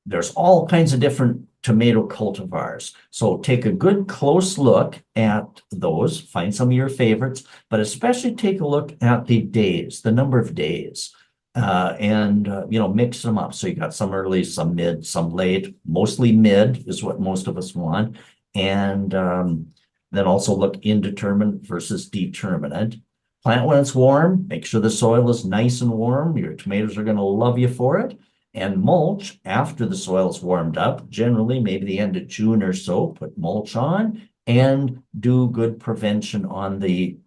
there's all kinds of different tomato cultivars. So take a good close look at those, find some of your favorites, but especially take a look at the days, the number of days, and mix them up. So you got some early, some mid, some late. Mostly mid is what most of us want. And then also look indeterminate versus determinate. Plant when it's warm. Make sure the soil is nice and warm. Your tomatoes are going to love you for it. And mulch after the soil's warmed up, generally maybe the end of June or so, put mulch on and do good prevention on the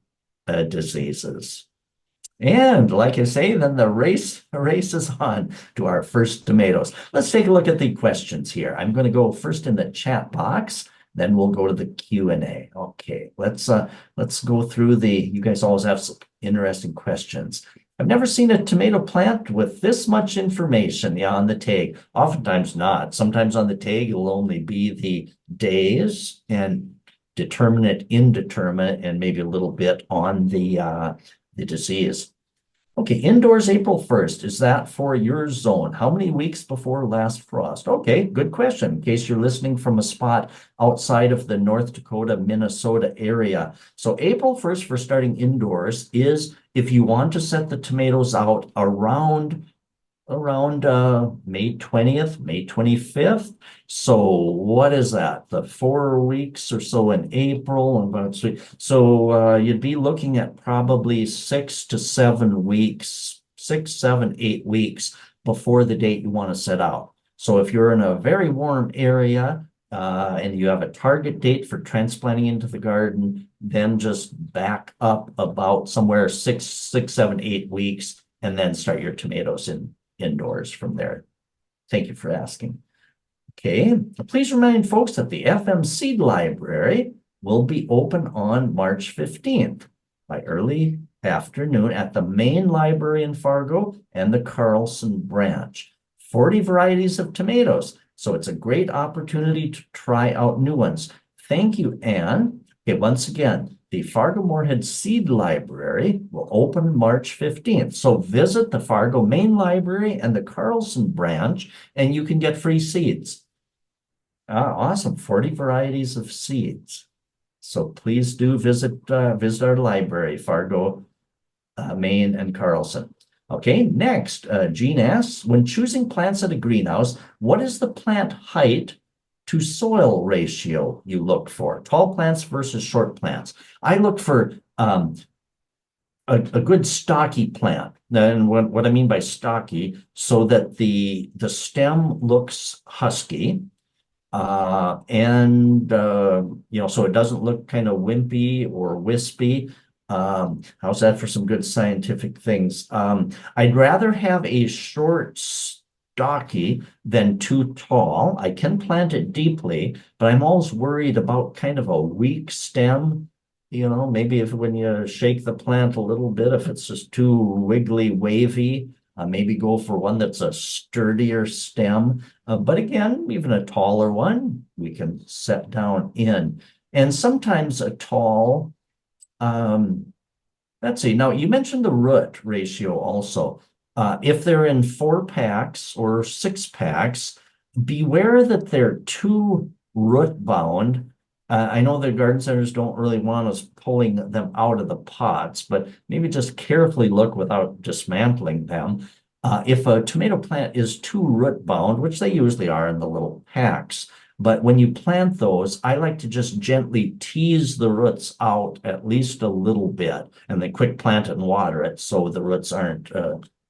diseases. And like I say, then the race is on to our first tomatoes. Let's take a look at the questions here. I'm going to go first in the chat box, then we'll go to the Q&A. Okay, let's go through you guys always have some interesting questions. I've never seen a tomato plant with this much information on the tag. Oftentimes not. Sometimes on the tag, it'll only be the days and determinate, indeterminate, and maybe a little bit on the disease. Okay, indoors April 1st. Is that for your zone? How many weeks before last frost? Okay, good question. In case you're listening from a spot outside of the North Dakota, Minnesota area. So April 1st for starting indoors is if you want to set the tomatoes out around May 20th, May 25th. So what is that? The 4 weeks or so in April. So you'd be looking at probably 6 to 7 weeks, 6, 7, 8 weeks before the date you want to set out. So if you're in a very warm area and you have a target date for transplanting into the garden, then just back up about somewhere 6, 7, 8 weeks and then start your tomatoes indoors from there. Thank you for asking. Okay, please remind folks that the FM Seed Library will be open on March 15th by early afternoon at the main library in Fargo and the Carlson branch. 40 varieties of tomatoes, so it's a great opportunity to try out new ones. Thank you, Anne. Okay, once again, the Fargo Moorhead Seed Library will open March 15th. So visit the Fargo Main Library and the Carlson branch, and you can get free seeds. Awesome, 40 varieties of seeds. So please do visit our library, Fargo, Maine, and Carlson. Okay, next, Jean asks, when choosing plants at a greenhouse, what is the plant height to soil ratio you look for? Tall plants versus short plants. I look for a good stocky plant. And what I mean by stocky, so that the stem looks husky, so it doesn't look kind of wimpy or wispy. How's that for some good scientific things? I'd rather have a short stocky than too tall. I can plant it deeply, but I'm always worried about kind of a weak stem. Maybe when you shake the plant a little bit, if it's just too wiggly, wavy, maybe go for one that's a sturdier stem. But again, even a taller one, we can set down in. And sometimes a tall, let's see. Now, you mentioned the root ratio also. If they're in 4 packs or 6 packs, beware that they're too root bound. I know the garden centers don't really want us pulling them out of the pots, but maybe just carefully look without dismantling them. If a tomato plant is too root bound, which they usually are in the little packs, but when you plant those, I like to just gently tease the roots out at least a little bit and then quick plant it and water it so the roots aren't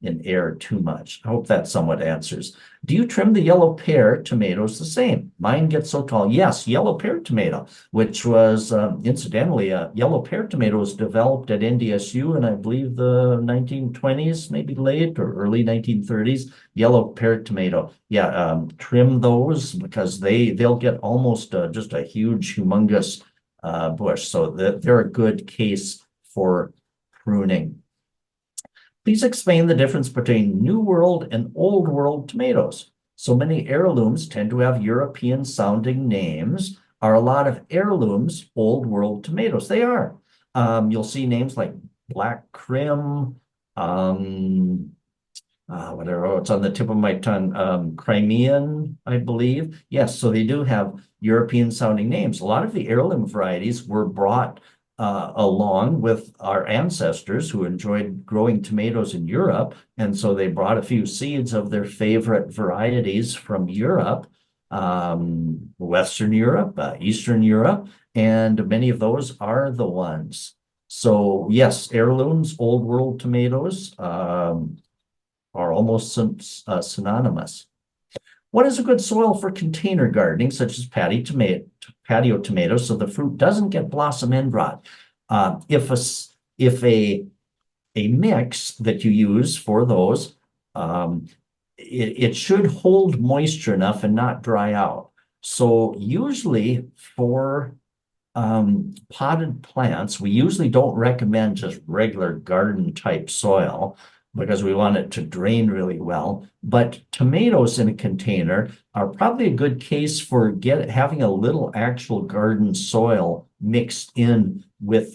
in air too much. I hope that somewhat answers. Do you trim the yellow pear tomatoes the same? Mine gets so tall. Yes, yellow pear tomato, which was incidentally, yellow pear tomato was developed at NDSU in I believe the 1920s, maybe late or early 1930s. Yellow pear tomato. Yeah, trim those because they'll get almost just a huge, humongous bush. So they're a good case for pruning. Please explain the difference between New World and Old World tomatoes. So many heirlooms tend to have European sounding names. Are a lot of heirlooms Old World tomatoes? They are. You'll see names like Black Crim, whatever, oh, it's on the tip of my tongue, Crimean, I believe. Yes, so they do have European sounding names. A lot of the heirloom varieties were brought along with our ancestors who enjoyed growing tomatoes in Europe. And so they brought a few seeds of their favorite varieties from Europe, Western Europe, Eastern Europe, and many of those are the ones. So yes, heirlooms, old world tomatoes, are almost synonymous. What is a good soil for container gardening, such as patio tomatoes, so the fruit doesn't get blossom end rot? If a mix that you use for those, it should hold moisture enough and not dry out. So usually for potted plants, we usually don't recommend just regular garden type soil because we want it to drain really well. But tomatoes in a container are probably a good case for having a little actual garden soil mixed in with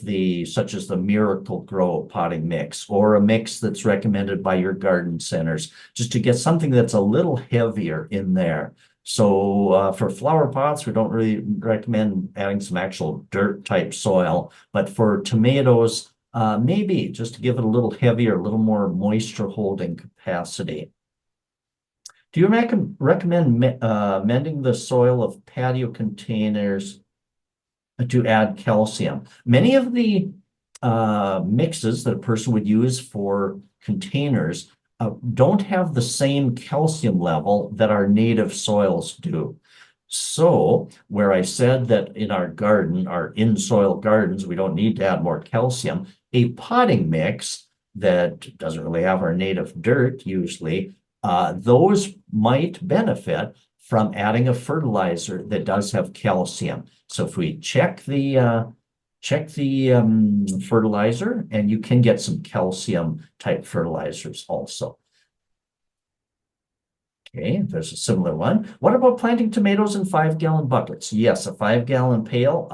such as the Miracle-Gro potting mix or a mix that's recommended by your garden centers, just to get something that's a little heavier in there. So for flower pots, we don't really recommend adding some actual dirt type soil, but for tomatoes, maybe just to give it a little heavier, a little more moisture holding capacity. Do you recommend mending the soil of patio containers to add calcium? Many of the mixes that a person would use for containers don't have the same calcium level that our native soils do. So where I said that in our garden, our in-soil gardens, we don't need to add more calcium, a potting mix that doesn't really have our native dirt usually, those might benefit from adding a fertilizer that does have calcium. So if we check the fertilizer, and you can get some calcium type fertilizers also. Okay, there's a similar one. What about planting tomatoes in 5-gallon buckets? Yes, a 5-gallon pail,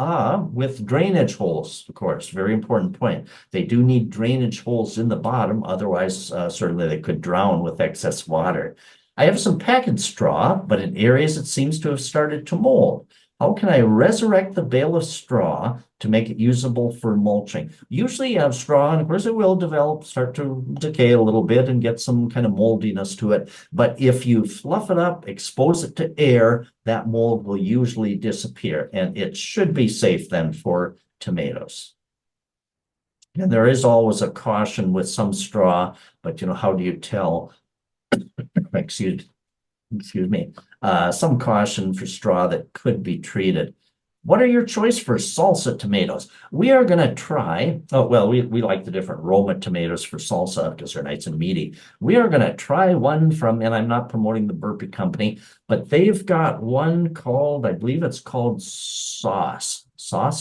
with drainage holes, of course, very important point. They do need drainage holes in the bottom, otherwise, certainly they could drown with excess water. I have some packaged straw, but in areas it seems to have started to mold. How can I resurrect the bale of straw to make it usable for mulching? Usually you have straw, and of course it will start to decay a little bit and get some kind of moldiness to it. But if you fluff it up, expose it to air, that mold will usually disappear, and it should be safe then for tomatoes. And there is always a caution with some straw, but how do you tell? Excuse me, some caution for straw that could be treated. What are your choice for salsa tomatoes? We are going to try, oh, well, we like the different Roma tomatoes for salsa because they're nice and meaty. We are going to try one from, and I'm not promoting the Burpee Company, but they've got one called, I believe it's called sauce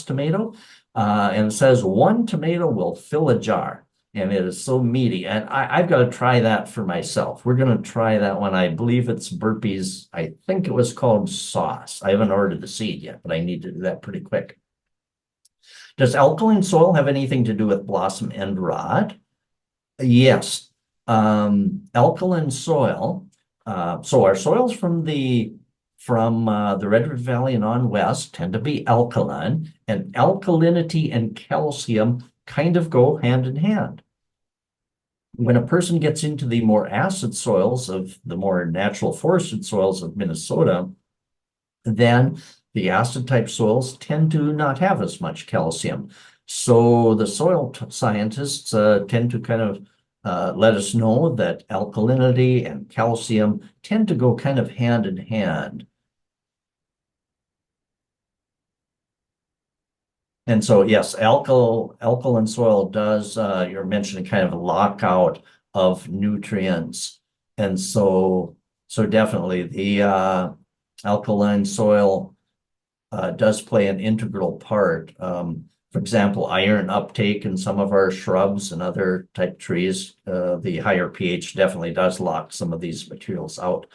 tomato. And it says 1 tomato will fill a jar. And it is so meaty. And I've got to try that for myself. We're going to try that one. I believe it's Burpee's. I think it was called sauce. I haven't ordered the seed yet, but I need to do that pretty quick. Does alkaline soil have anything to do with blossom end rot? Yes. Alkaline soil. So our soils from the Red River Valley and on west tend to be alkaline, and alkalinity and calcium kind of go hand in hand. When a person gets into the more acid soils of the more natural forested soils of Minnesota, then the acid type soils tend to not have as much calcium. So the soil scientists tend to kind of let us know that alkalinity and calcium tend to go kind of hand in hand. And so, yes, alkaline soil does, you're mentioning kind of a lockout of nutrients. And so definitely the alkaline soil does play an integral part. For example, iron uptake in some of our shrubs and other type trees, the higher pH definitely does lock some of these materials out.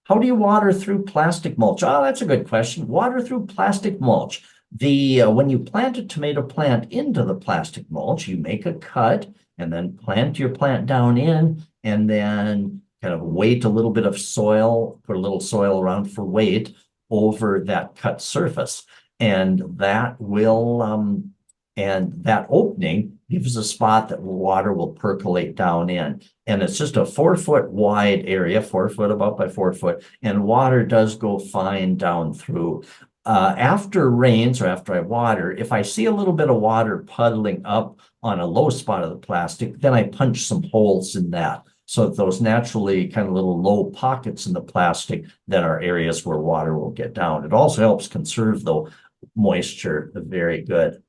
How do you water through plastic mulch? Oh, that's a good question. Water through plastic mulch. When you plant a tomato plant into the plastic mulch, you make a cut and then plant your plant down in, and then kind of weight a little bit of soil, put a little soil around for weight over that cut surface. And that will, and that opening gives a spot that water will percolate down in. And it's just a 4 foot wide area, 4 foot about by 4 foot, and water does go fine down through. After rains or after I water, if I see a little bit of water puddling up on a low spot of the plastic, then I punch some holes in that. So that those naturally kind of little low pockets in the plastic then are areas where water will get down. It also helps conserve the moisture very good.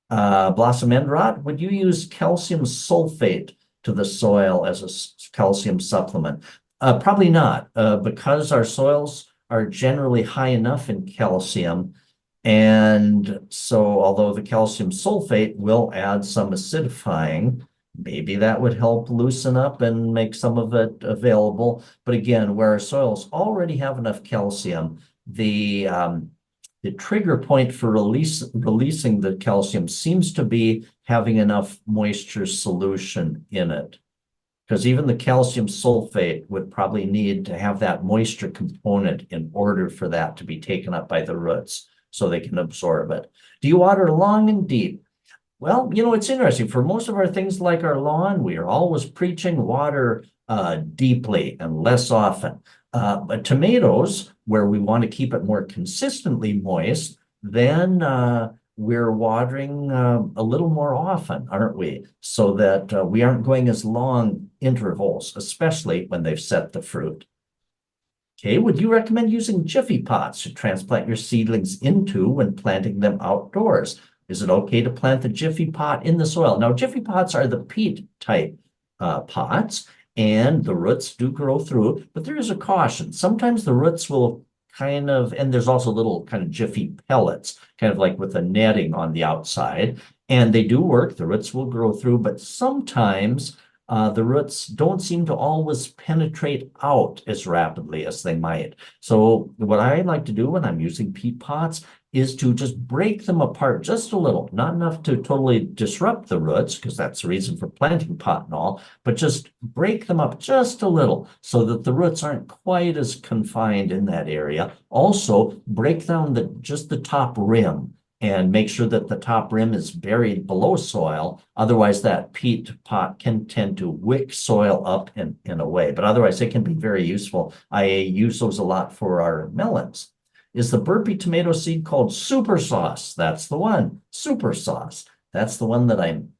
Blossom end rot, would you use calcium sulfate to the soil as a calcium supplement? Probably not, because our soils are generally high enough in calcium. And so although the calcium sulfate will add some acidifying, maybe that would help loosen up and make some of it available. But again, where our soils already have enough calcium, the trigger point for releasing the calcium seems to be having enough moisture solution in it. Because even the calcium sulfate would probably need to have that moisture component in order for that to be taken up by the roots so they can absorb it. Do you water long and deep? Well, it's interesting. For most of our things like our lawn, we are always preaching water deeply and less often. But tomatoes, where we want to keep it more consistently moist, then we're watering a little more often, aren't we? So that we aren't going as long intervals, especially when they've set the fruit. Okay, would you recommend using Jiffy pots to transplant your seedlings into when planting them outdoors? Is it okay to plant the Jiffy pot in the soil? Now, Jiffy pots are the peat type pots, and the roots do grow through, but there is a caution. Sometimes the roots will and there's also little kind of Jiffy pellets, kind of like with a netting on the outside, and they do work. The roots will grow through, but sometimes the roots don't seem to always penetrate out as rapidly as they might. So what I like to do when I'm using peat pots is to just break them apart just a little, not enough to totally disrupt the roots, because that's the reason for planting pot and all, but just break them up just a little so that the roots aren't quite as confined in that area. Also, break down just the top rim and make sure that the top rim is buried below soil. Otherwise, that peat pot can tend to wick soil up in a way, but otherwise it can be very useful. I use those a lot for our melons. Is the burpee tomato seed called super sauce? That's the one, super sauce. That's the one that I'm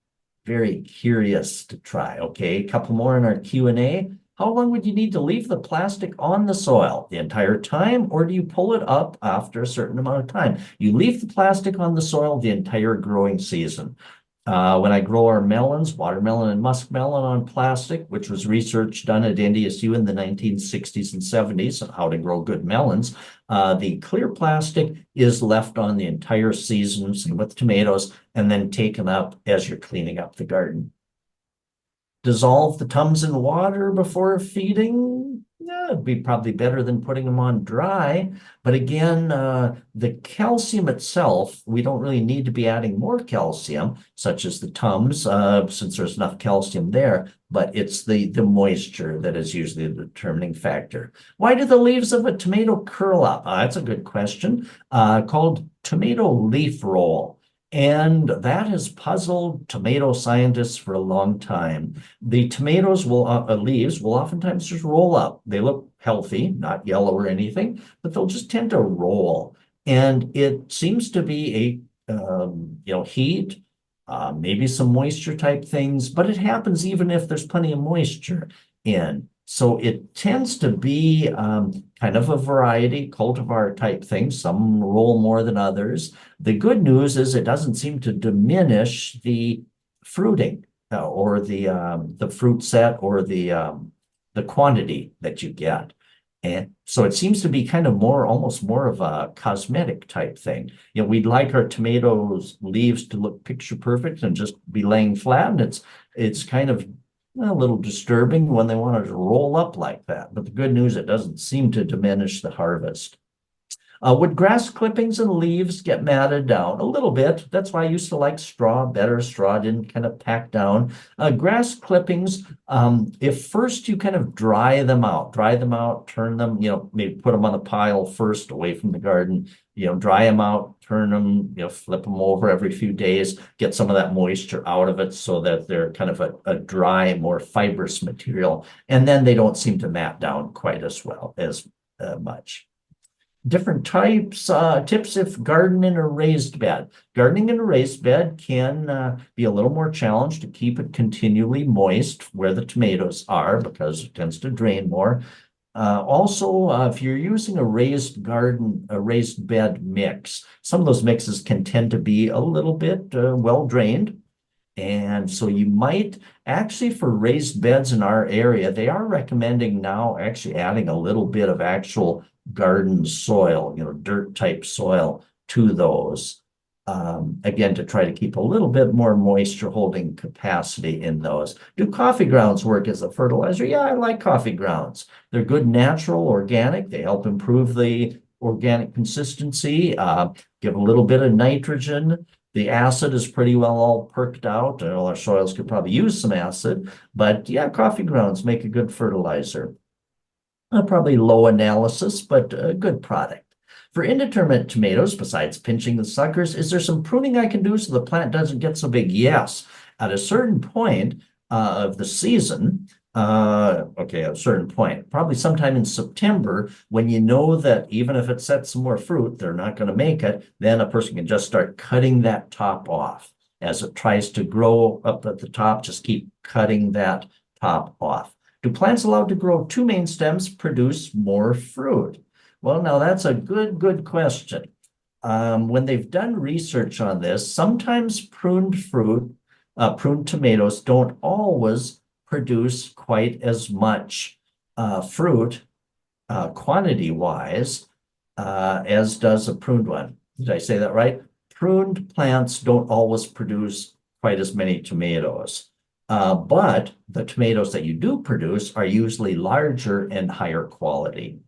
very curious to try. Okay, a couple more in our Q&A. How long would you need to leave the plastic on the soil? The entire time, or do you pull it up after a certain amount of time? You leave the plastic on the soil the entire growing season. When I grow our melons, watermelon and muskmelon on plastic, which was research done at NDSU in the 1960s and 70s on how to grow good melons, the clear plastic is left on the entire season, same with tomatoes, and then taken up as you're cleaning up the garden. Dissolve the tums in water before feeding? Yeah, it'd be probably better than putting them on dry. But again, the calcium itself, we don't really need to be adding more calcium, such as the tums, since there's enough calcium there, but it's the moisture that is usually the determining factor. Why do the leaves of a tomato curl up? That's a good question. Called tomato leaf roll. And that has puzzled tomato scientists for a long time. The tomatoes leaves will oftentimes just roll up. They look healthy, not yellow or anything, but they'll just tend to roll. And it seems to be heat, maybe some moisture type things, but it happens even if there's plenty of moisture in. So it tends to be kind of a variety, cultivar type thing. Some roll more than others. The good news is it doesn't seem to diminish the fruiting or the fruit set or the quantity that you get. And so it seems to be kind of almost more of a cosmetic type thing. We'd like our tomatoes leaves to look picture perfect and just be laying flat. And it's kind of a little disturbing when they want to roll up like that. But the good news, it doesn't seem to diminish the harvest. Would grass clippings and leaves get matted down? A little bit. That's why I used to like straw better. Straw didn't kind of pack down. Grass clippings, if first you kind of dry them out, turn them, maybe put them on a pile first away from the garden, dry them out, turn them, flip them over every few days, get some of that moisture out of it so that they're kind of a dry, more fibrous material. And then they don't seem to mat down quite as well as much. Different tips if gardening in a raised bed. Gardening in a raised bed can be a little more challenged to keep it continually moist where the tomatoes are because it tends to drain more. Also, if you're using a raised bed mix, some of those mixes can tend to be a little bit well drained. And so you might actually, for raised beds in our area, they are recommending now actually adding a little bit of actual garden soil, dirt type soil to those. Again, to try to keep a little bit more moisture holding capacity in those. Do coffee grounds work as a fertilizer? Yeah, I like coffee grounds. They're good, natural, organic. They help improve the organic consistency, give a little bit of nitrogen. The acid is pretty well all perked out. All our soils could probably use some acid, but yeah, coffee grounds make a good fertilizer. Probably low analysis, but a good product. For indeterminate tomatoes, besides pinching the suckers, is there some pruning I can do so the plant doesn't get so big? Yes. At a certain point of the season, at a certain point, probably sometime in September, when you know that even if it sets some more fruit, they're not going to make it, then a person can just start cutting that top off. As it tries to grow up at the top, just keep cutting that top off. Do plants allowed to grow two main stems produce more fruit? Well, now that's a good question. When they've done research on this, sometimes pruned tomatoes don't always produce quite as much fruit quantity-wise as does a pruned one. Did I say that right? Pruned plants don't always produce quite as many tomatoes. But the tomatoes that you do produce are usually larger and higher quality.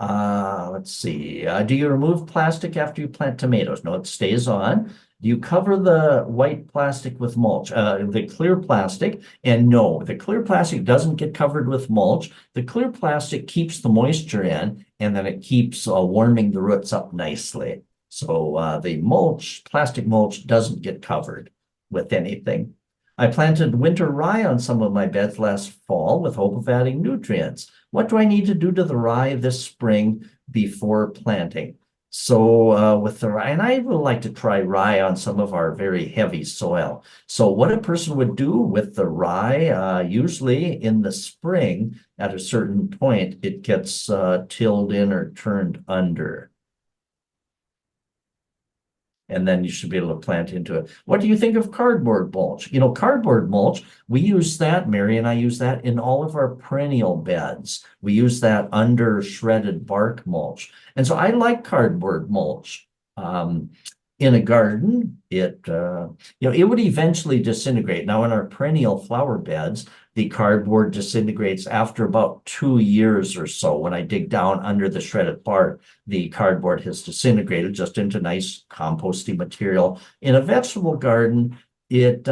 Let's see. Do you remove plastic after you plant tomatoes? No, it stays on. Do you cover the white plastic with mulch? The clear plastic, and no, the clear plastic doesn't get covered with mulch. The clear plastic keeps the moisture in, and then it keeps warming the roots up nicely. So the plastic mulch doesn't get covered with anything. I planted winter rye on some of my beds last fall with hope of adding nutrients. What do I need to do to the rye this spring before planting? So with the rye, and I would like to try rye on some of our very heavy soil. So what a person would do with the rye, usually in the spring, at a certain point, it gets tilled in or turned under. And then you should be able to plant into it. What do you think of cardboard mulch? Cardboard mulch, we use that, Mary and I use that in all of our perennial beds. We use that under shredded bark mulch. And so I like cardboard mulch. In a garden, it would eventually disintegrate. Now in our perennial flower beds, the cardboard disintegrates after about 2 years or so. When I dig down under the shredded bark, the cardboard has disintegrated just into nice composty material. In a vegetable garden, it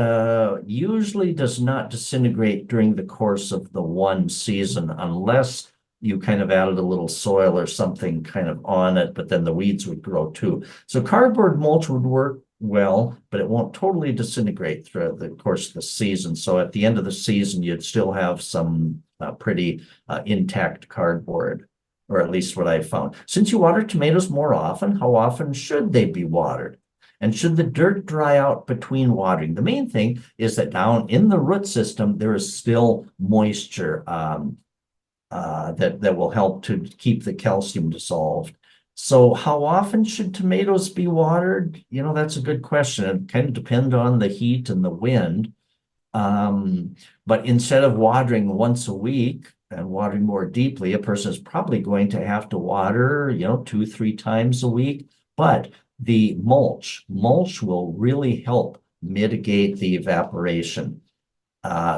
usually does not disintegrate during the course of the one season unless you kind of added a little soil or something kind of on it, but then the weeds would grow too. So cardboard mulch would work well, but it won't totally disintegrate throughout the course of the season. So at the end of the season, you'd still have some pretty intact cardboard, or at least what I've found. Since you water tomatoes more often, how often should they be watered? And should the dirt dry out between watering? The main thing is that down in the root system, there is still moisture that will help to keep the calcium dissolved. So how often should tomatoes be watered? That's a good question. It kind of depends on the heat and the wind. But instead of watering once a week and watering more deeply, a person is probably going to have to water, 2-3 times a week. But the mulch will really help mitigate the evaporation.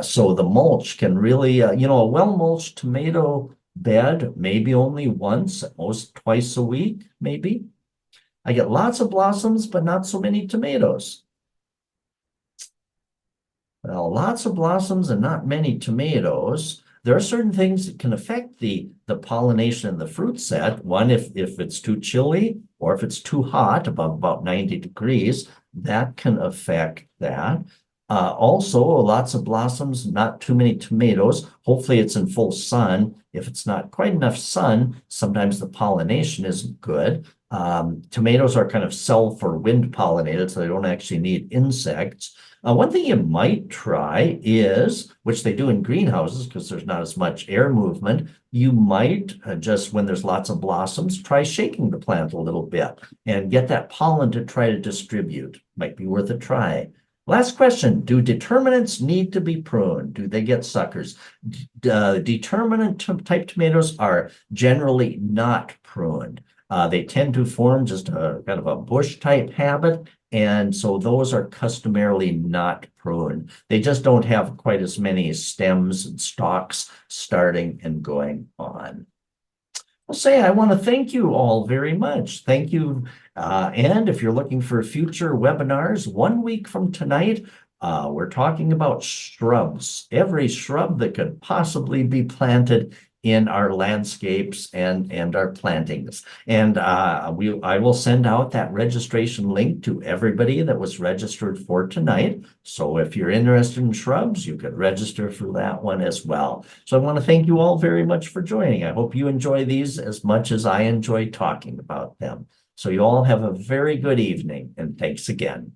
So the mulch can really, a well-mulched tomato bed, maybe only once, at most twice a week, maybe. I get lots of blossoms, but not so many tomatoes. Well, lots of blossoms and not many tomatoes. There are certain things that can affect the pollination in the fruit set. One, if it's too chilly or if it's too hot, above about 90 degrees, that can affect that. Also, lots of blossoms, not too many tomatoes. Hopefully it's in full sun. If it's not quite enough sun, sometimes the pollination isn't good. Tomatoes are kind of self or wind pollinated, so they don't actually need insects. One thing you might try is, which they do in greenhouses because there's not as much air movement, you might just when there's lots of blossoms, try shaking the plant a little bit and get that pollen to try to distribute. Might be worth a try. Last question, do determinants need to be pruned? Do they get suckers? Determinant type tomatoes are generally not pruned. They tend to form just a kind of a bush type habit. And so those are customarily not pruned. They just don't have quite as many stems and stalks starting and going on. I'll say I want to thank you all very much. Thank you. And if you're looking for future webinars, 1 week from tonight, we're talking about shrubs, every shrub that could possibly be planted in our landscapes and our plantings. And I will send out that registration link to everybody that was registered for tonight. So if you're interested in shrubs, you could register for that one as well. So I want to thank you all very much for joining. I hope you enjoy these as much as I enjoy talking about them. So you all have a very good evening, and thanks again.